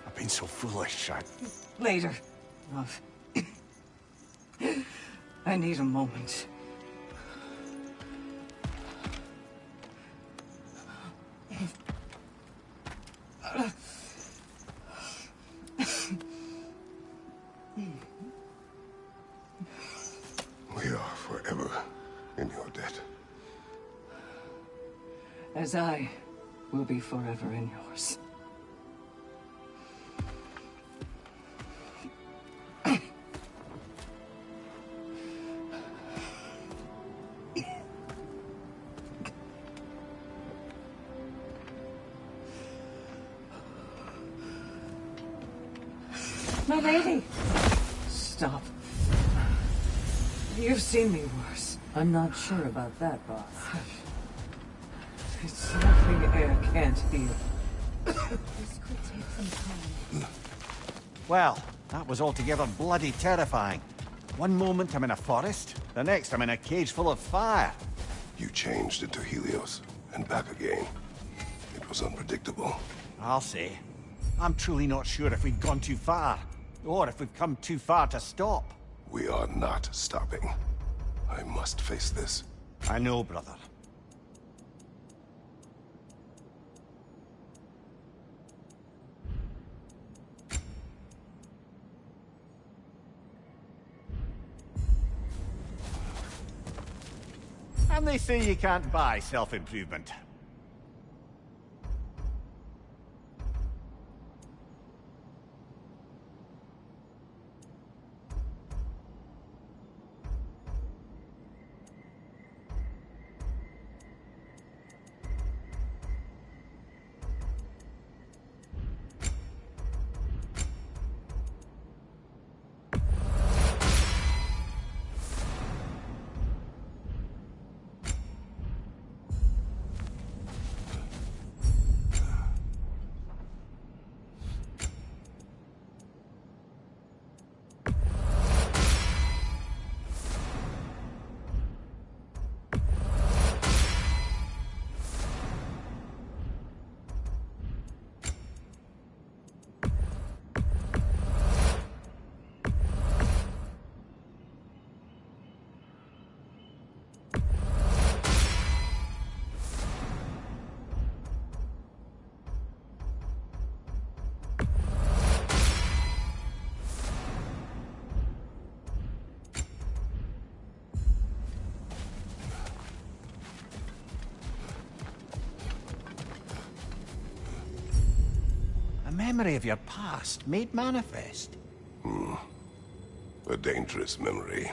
I've been so foolish, Later, love. I need a moment. We are forever in your debt. As I will be forever in yours. My lady! Stop. You've seen me worse. I'm not sure about that, boss. It's nothing air can't heal. This could take some time. Well, that was altogether bloody terrifying. One moment I'm in a forest, the next I'm in a cage full of fire. You changed into Helios, and back again. It was unpredictable. I'll say. I'm truly not sure if we've gone too far, or if we've come too far to stop. We are not stopping. I must face this. I know, brother. And they say you can't buy self-improvement. Memory of your past made manifest. A dangerous memory.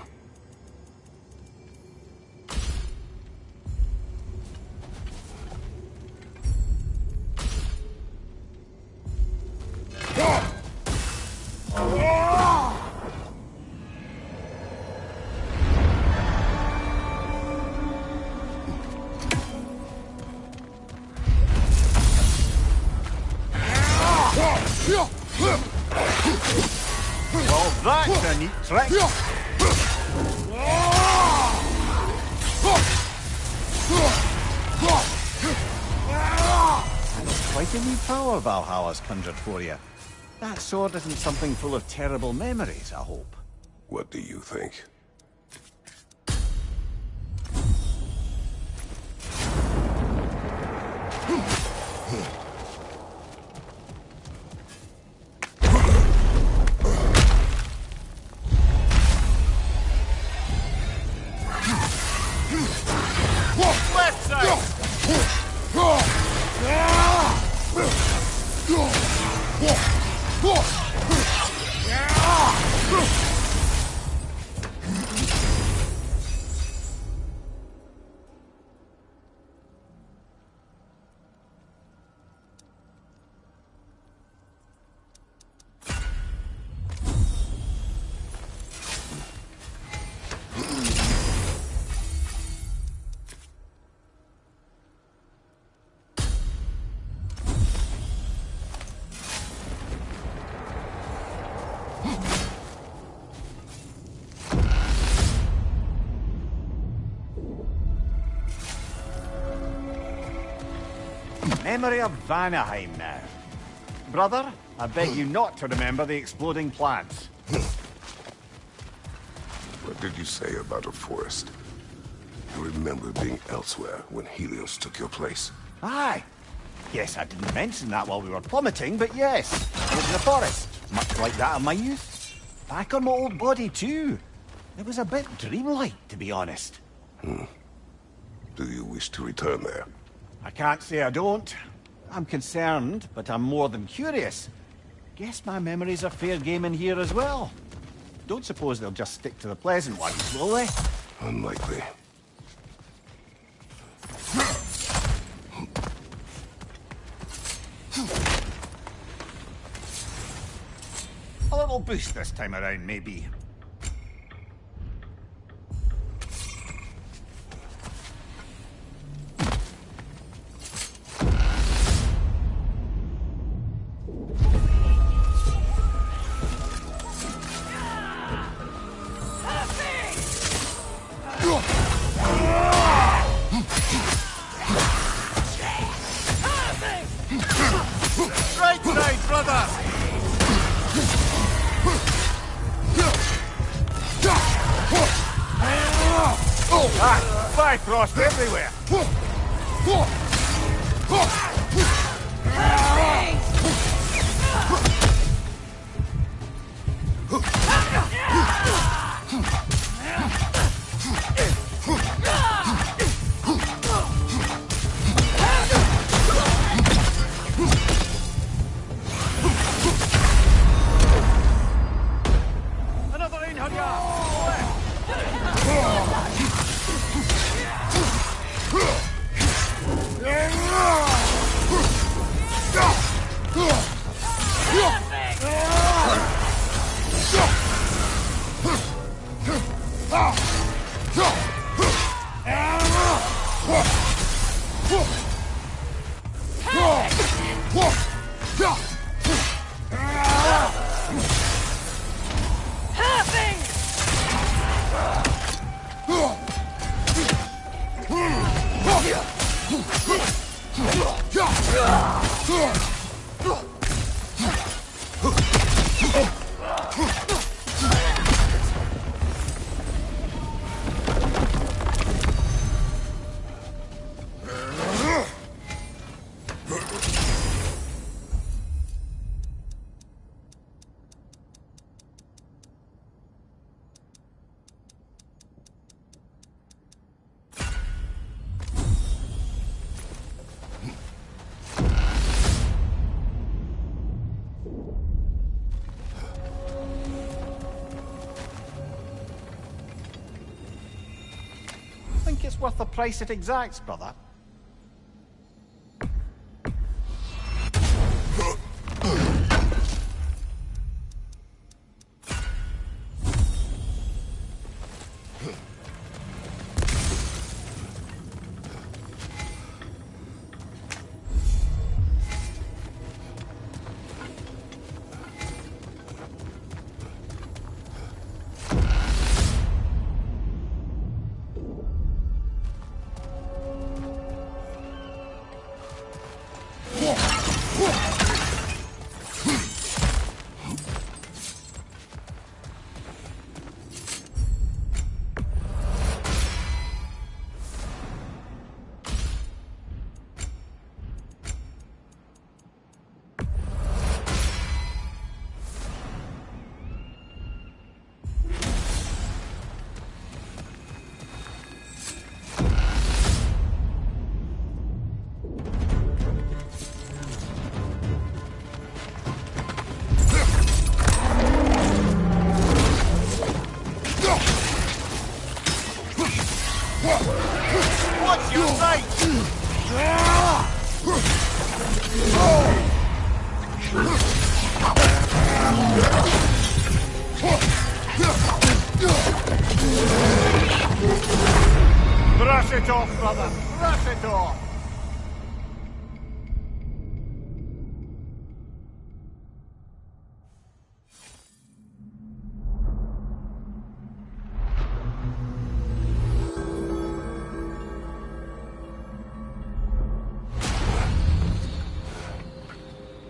Well, that's a neat trick. That's quite a new power Valhalla's conjured for you. That sword isn't something full of terrible memories, I hope. What do you think? Left side! Memory of Vanaheim now. Brother, I beg you not to remember the exploding plants. What did you say about a forest? You remember being elsewhere when Helios took your place. Aye. Yes, I didn't mention that while we were plummeting, but yes. I was in the forest, much like that of my youth. Back on my old body, too. It was a bit dreamlike, to be honest. Do you wish to return there? I can't say I don't. I'm concerned, but I'm more than curious. Guess my memories are fair game in here as well. Don't suppose they'll just stick to the pleasant ones, will they? Unlikely. A little boost this time around, maybe. Right side, brother! Ah, Bifrost everywhere! Another in, Think it's worth the price it exacts, brother? What's your sight? Brush it off, brother. Brush it off.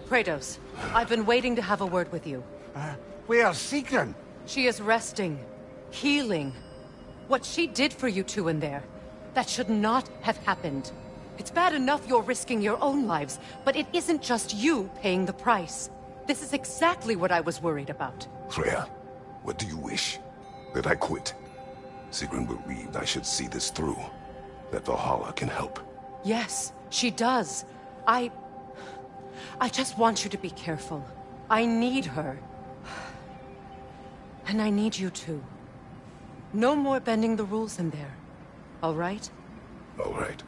Kratos, I've been waiting to have a word with you. Where's Sigrun? She is resting, healing. What she did for you two in there, that should not have happened. It's bad enough you're risking your own lives, but it isn't just you paying the price. This is exactly what I was worried about. Freya, what do you wish? That I quit? Sigrun believed I should see this through. That Valhalla can help. Yes, she does. I just want you to be careful. I need her. And I need you too. No more bending the rules in there. All right? All right.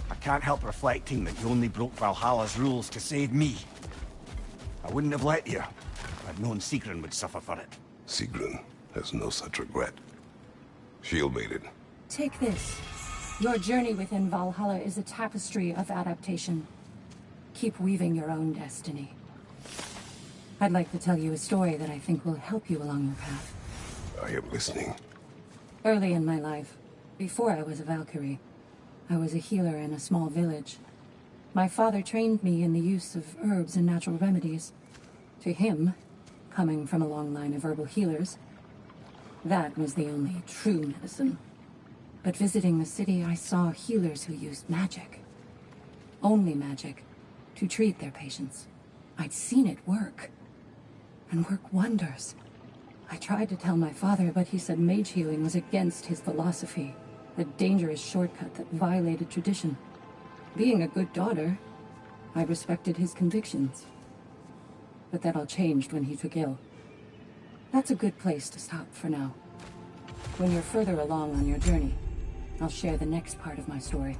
I can't help reflecting that you only broke Valhalla's rules to save me. I wouldn't have let you. I'd known Sigrun would suffer for it. Sigrun has no such regret. Shield mated. Take this. Your journey within Valhalla is a tapestry of adaptation. Keep weaving your own destiny. I'd like to tell you a story that I think will help you along your path. I am listening. Early in my life, before I was a Valkyrie, I was a healer in a small village. My father trained me in the use of herbs and natural remedies. To him, coming from a long line of herbal healers, that was the only true medicine. But visiting the city, I saw healers who used magic. Only magic, to treat their patients. I'd seen it work. And work wonders. I tried to tell my father, but he said mage healing was against his philosophy. A dangerous shortcut that violated tradition. Being a good daughter, I respected his convictions. But that all changed when he took ill. That's a good place to stop for now. When you're further along on your journey, I'll share the next part of my story.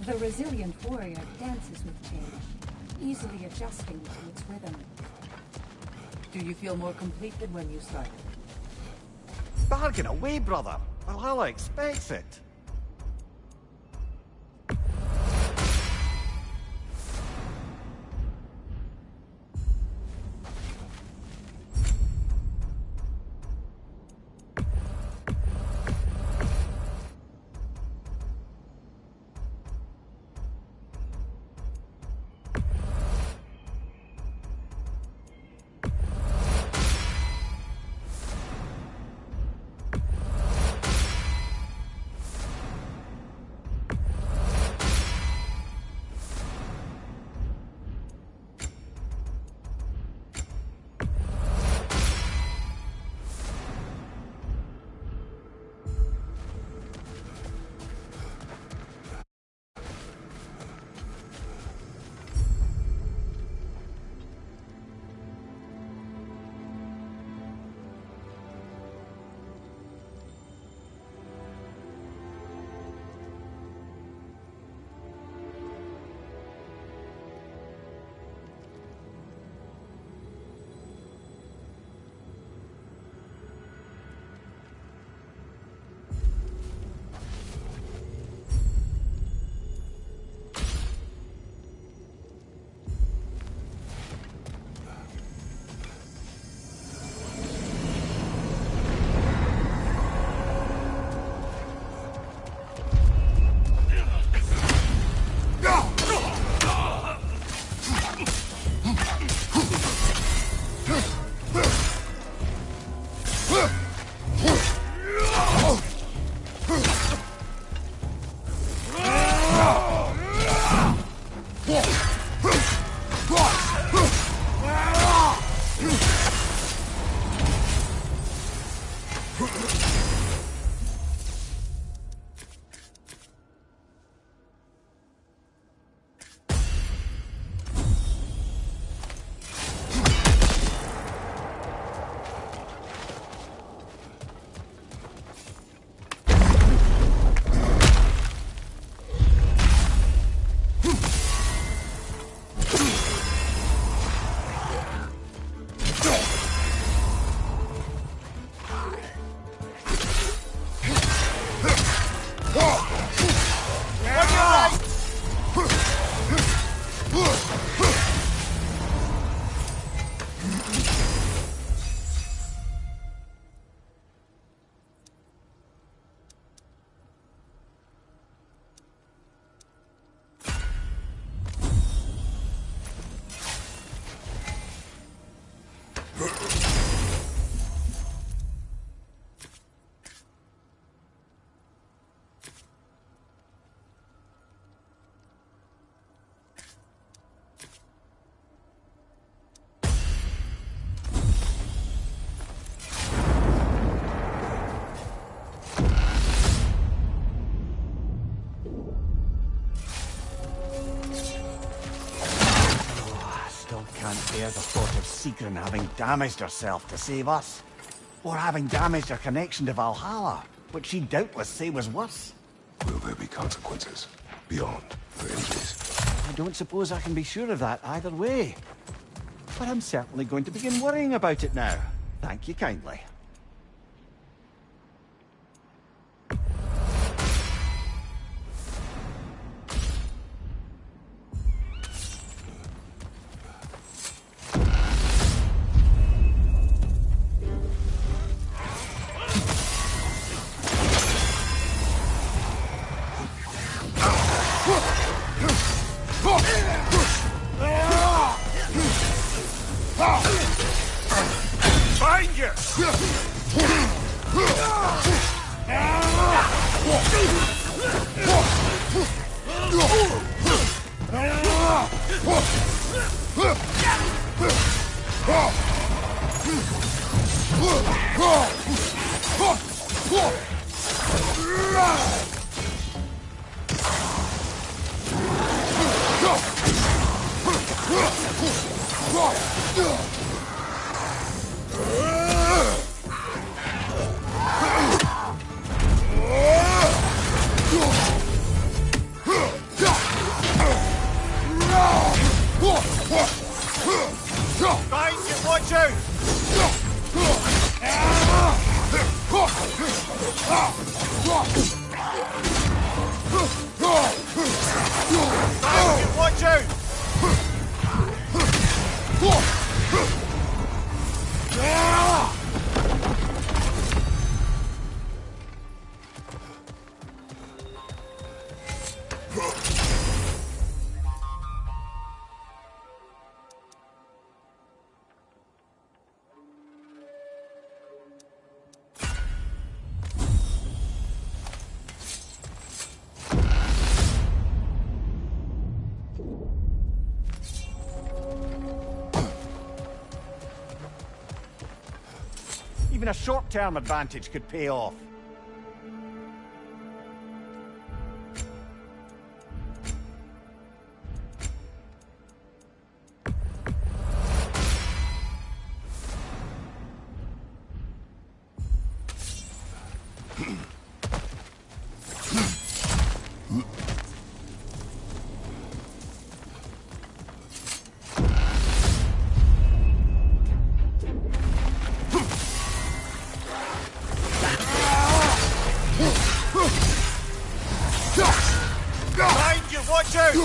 The resilient warrior dances with change, easily adjusting to its rhythm. Do you feel more complete than when you started? Bargain away, brother. Valhalla expects it. can't bear the thought of Sigrun having damaged herself to save us. Or having damaged her connection to Valhalla, which she'd doubtless say was worse. Will there be consequences beyond her injuries? I don't suppose I can be sure of that either way. But I'm certainly going to begin worrying about it now. Thank you kindly. Find you! Find you, watch out! Find you, watch out! Even a short-term advantage could pay off. Find you, watch out!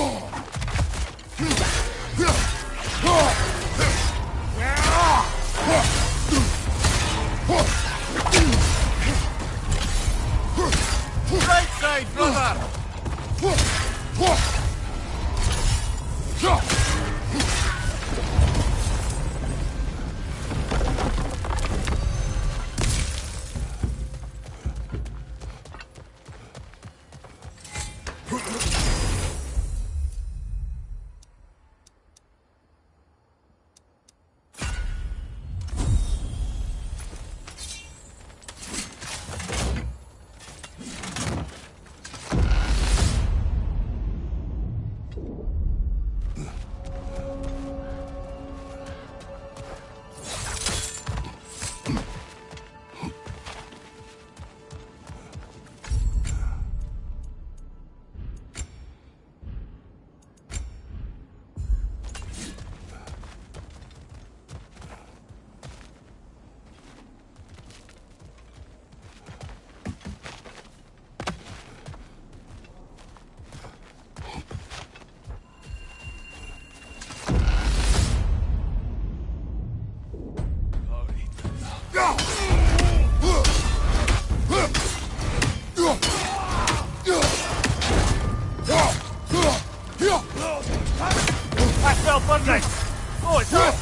Right side, brother! That's well done, mate. Oh, it's up!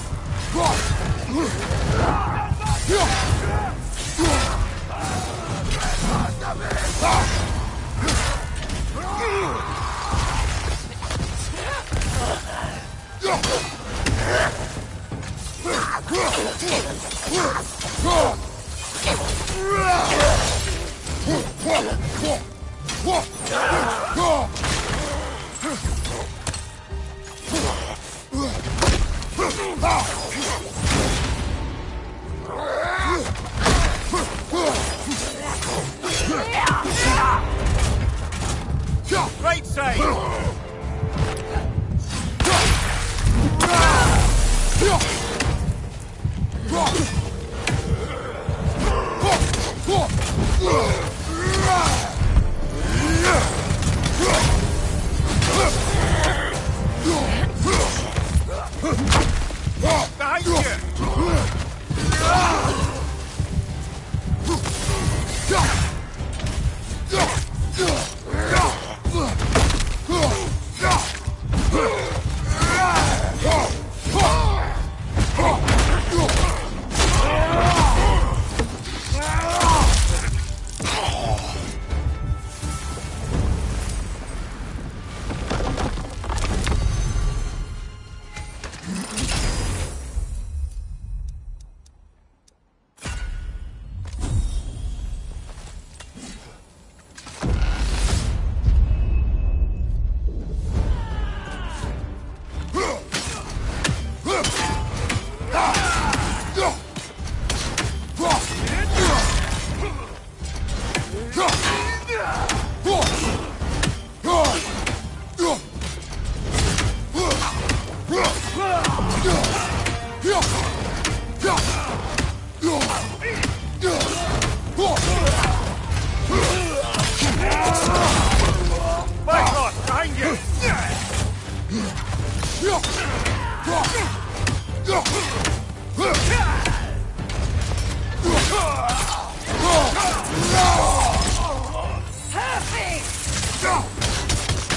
Right side! Behind you!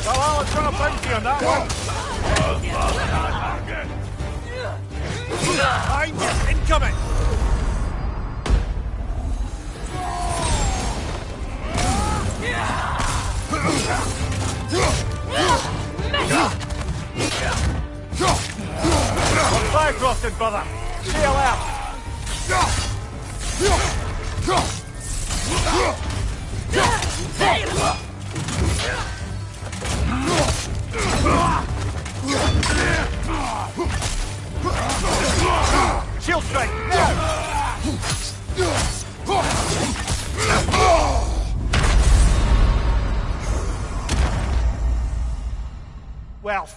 Valhalla's got a bounty on that one. Behind you, incoming! Fire crossing, brother! Stay alert! Shield strike! Well.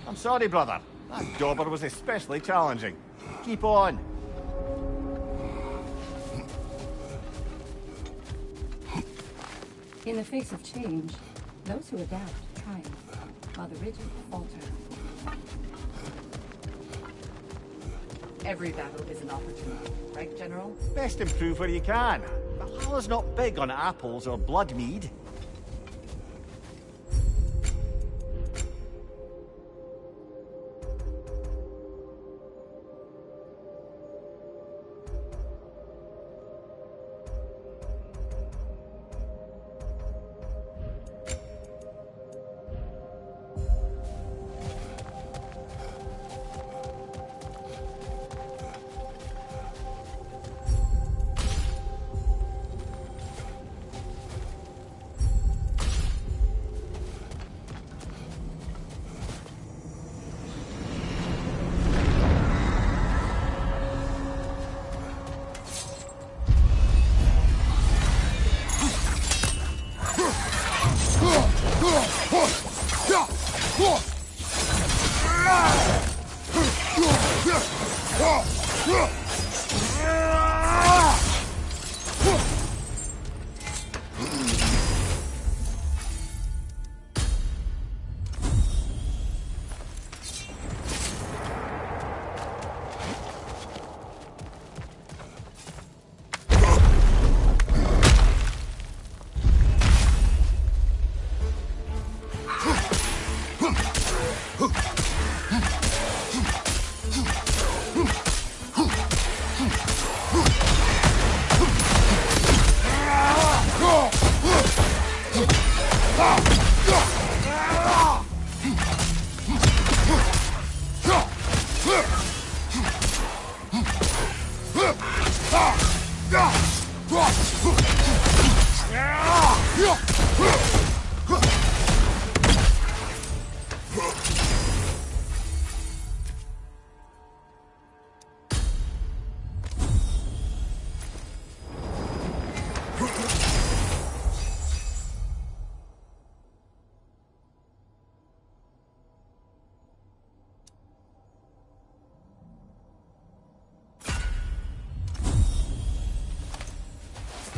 I'm sorry, brother. That dauber was especially challenging. Keep on. In the face of change, those who adapt triumph, while the rigid falter. Every battle is an opportunity, right, General? Best improve where you can. Valhalla's not big on apples or blood mead.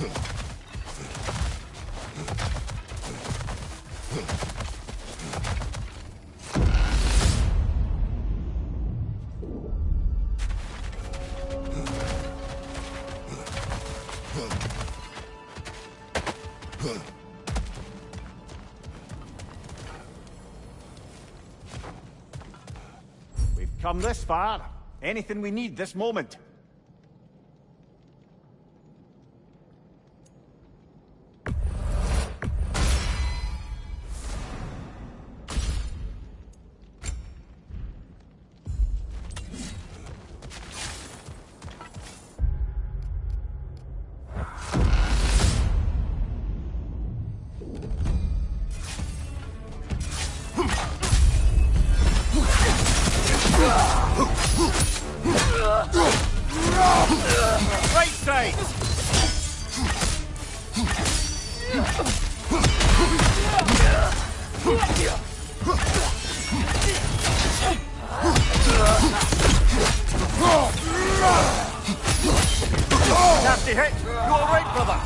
We've come this far. Anything we need this moment. Right side! Nasty hit! You alright, brother?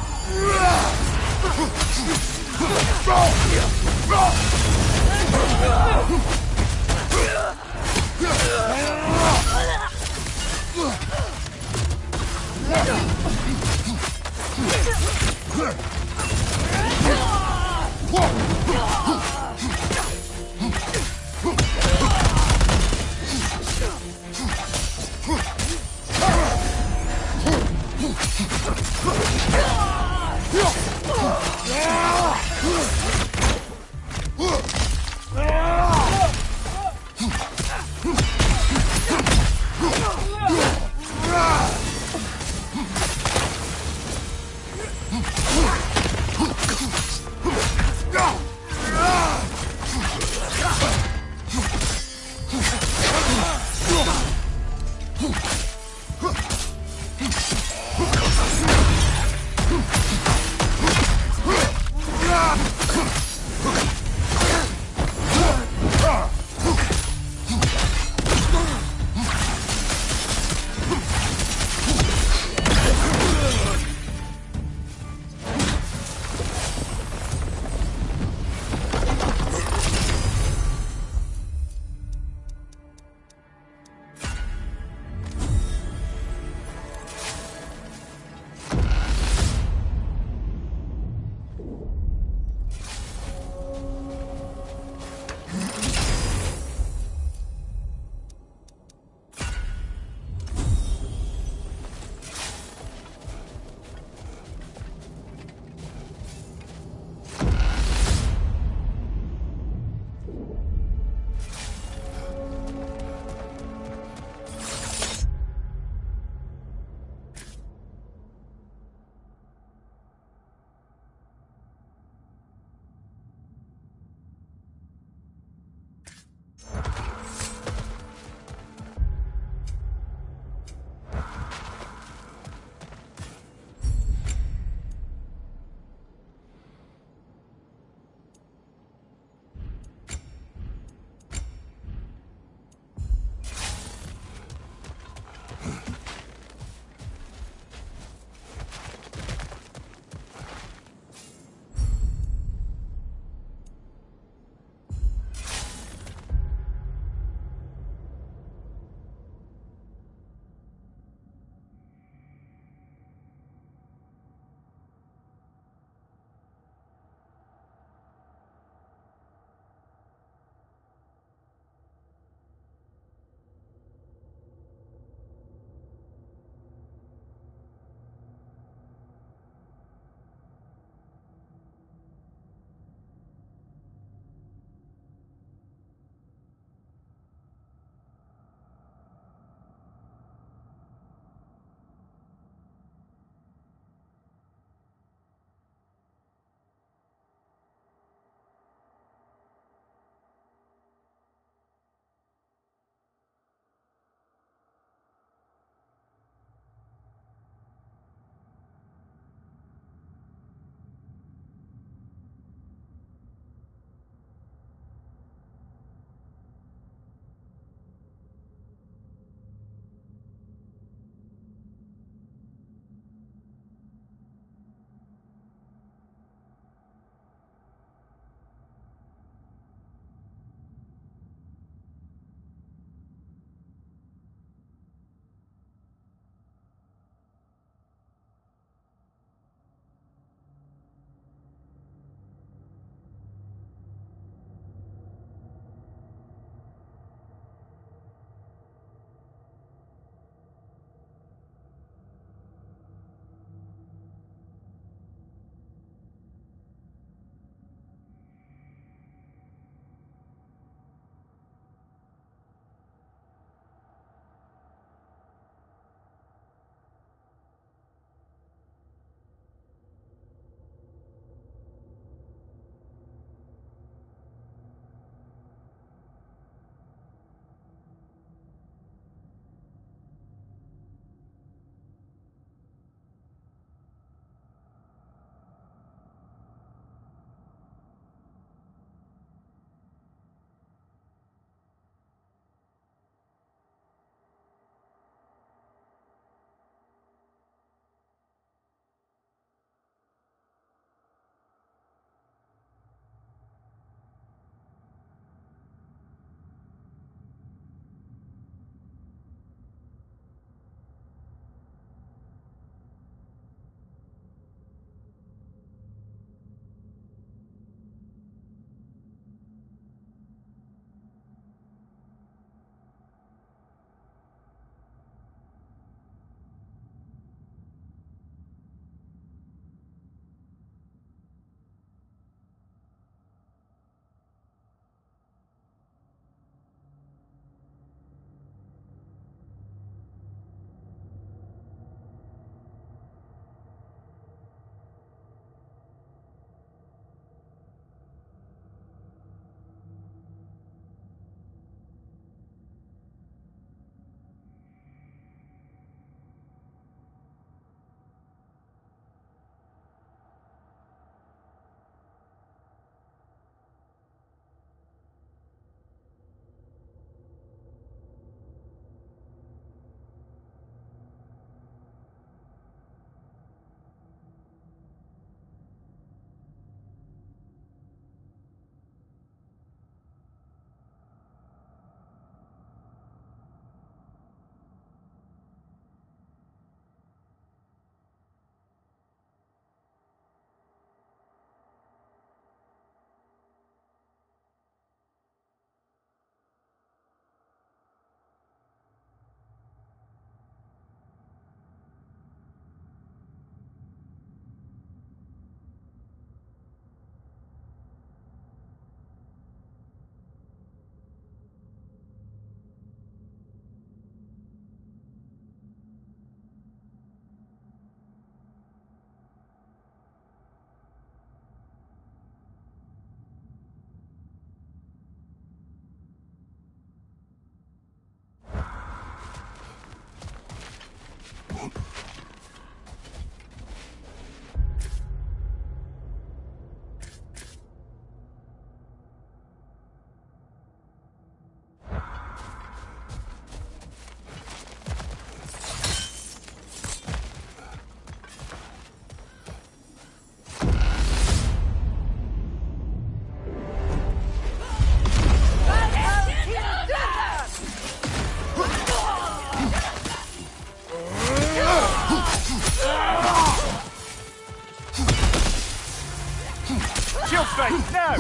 right, now!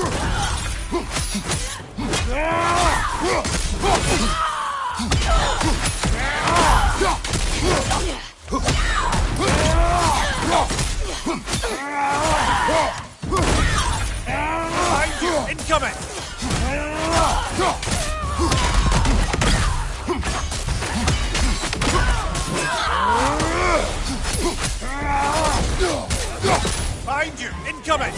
Behind you! Incoming! Behind you! Incoming!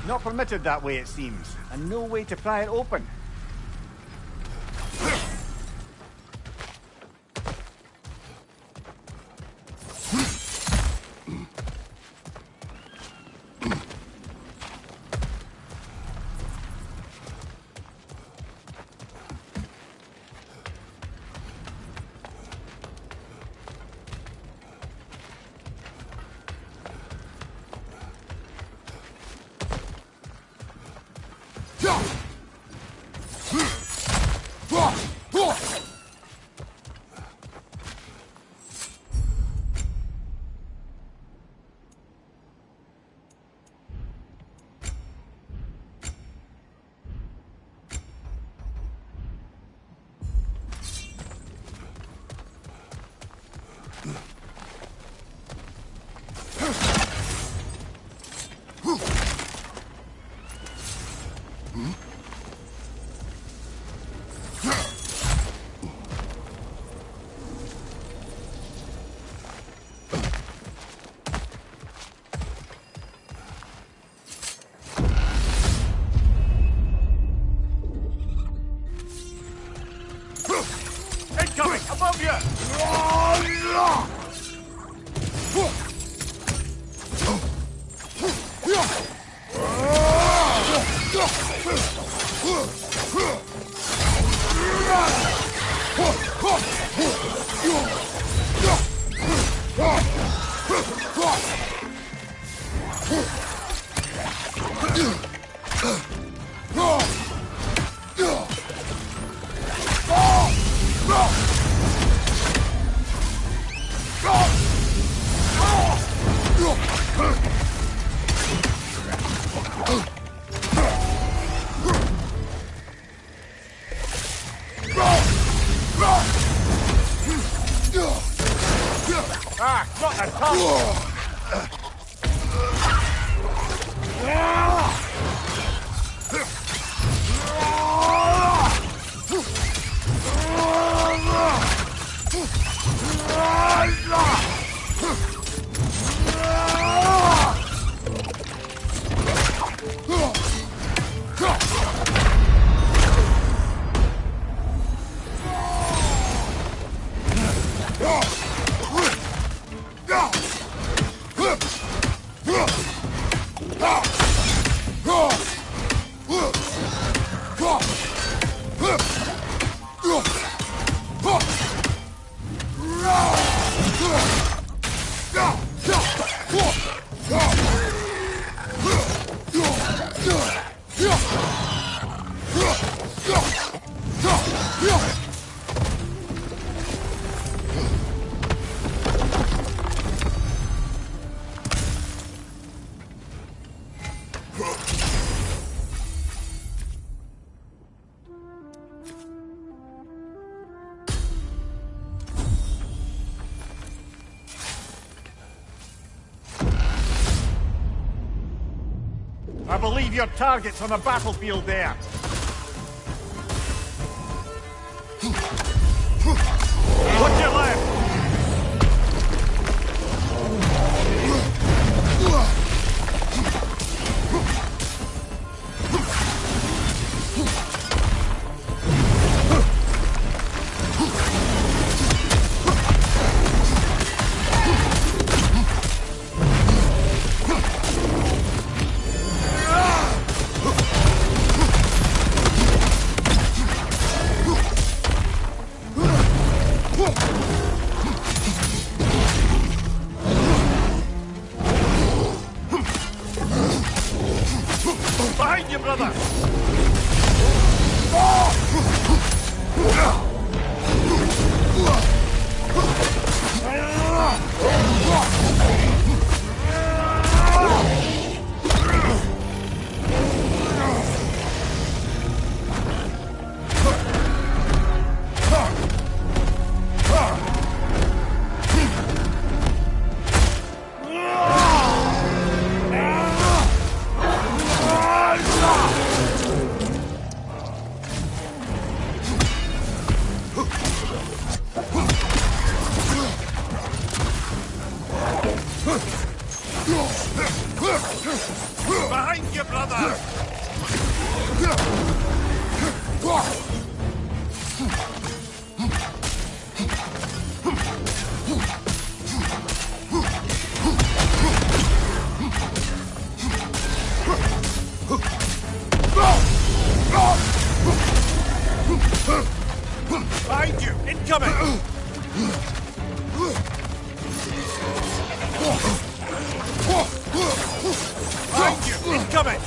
Not permitted that way, it seems, and no way to pry it open. Incoming! Above you! Ah, not the top! I believe your target's on the battlefield there. Watch your left! Behind you! Incoming! Behind you! Incoming!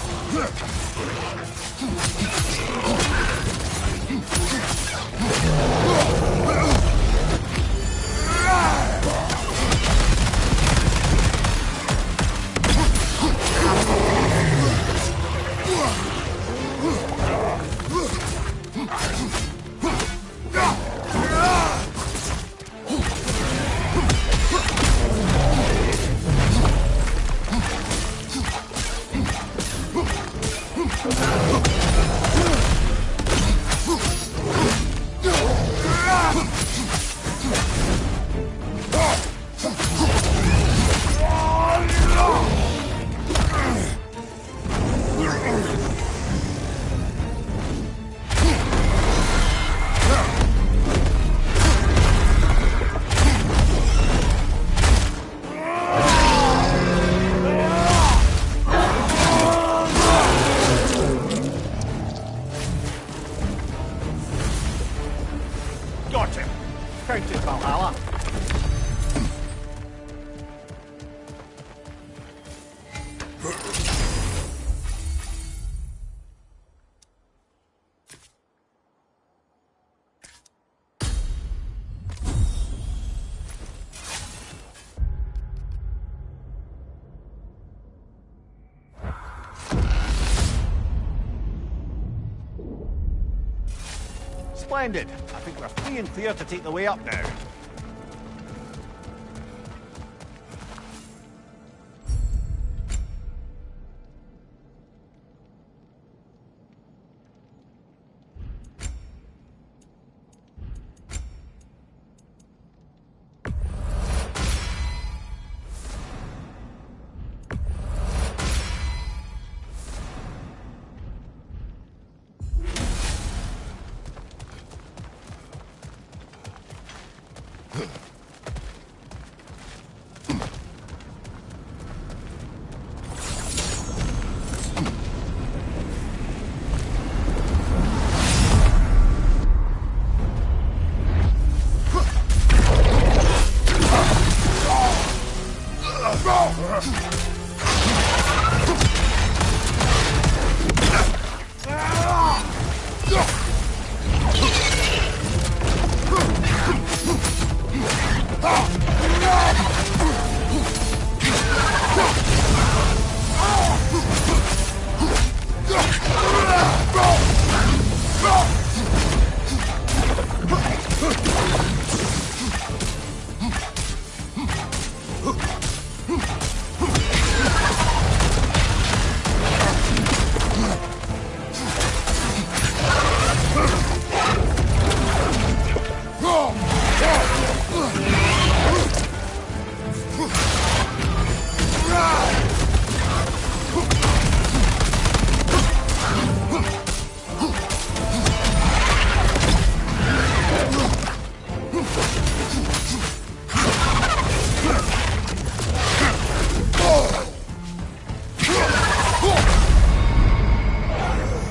Got him. Counted, Valhalla. Splendid. I think we're free and clear to take the way up now.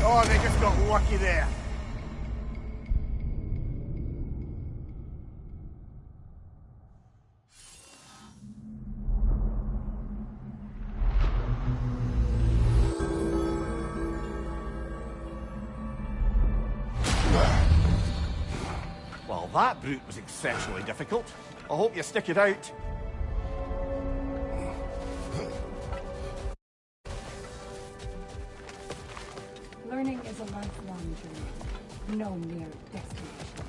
Oh, they just got lucky there. Well, that brute was exceptionally difficult. I hope you stick it out. Learning is a lifelong journey, no mere destination.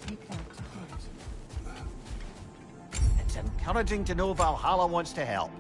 Take that to heart. It's encouraging to know Valhalla wants to help.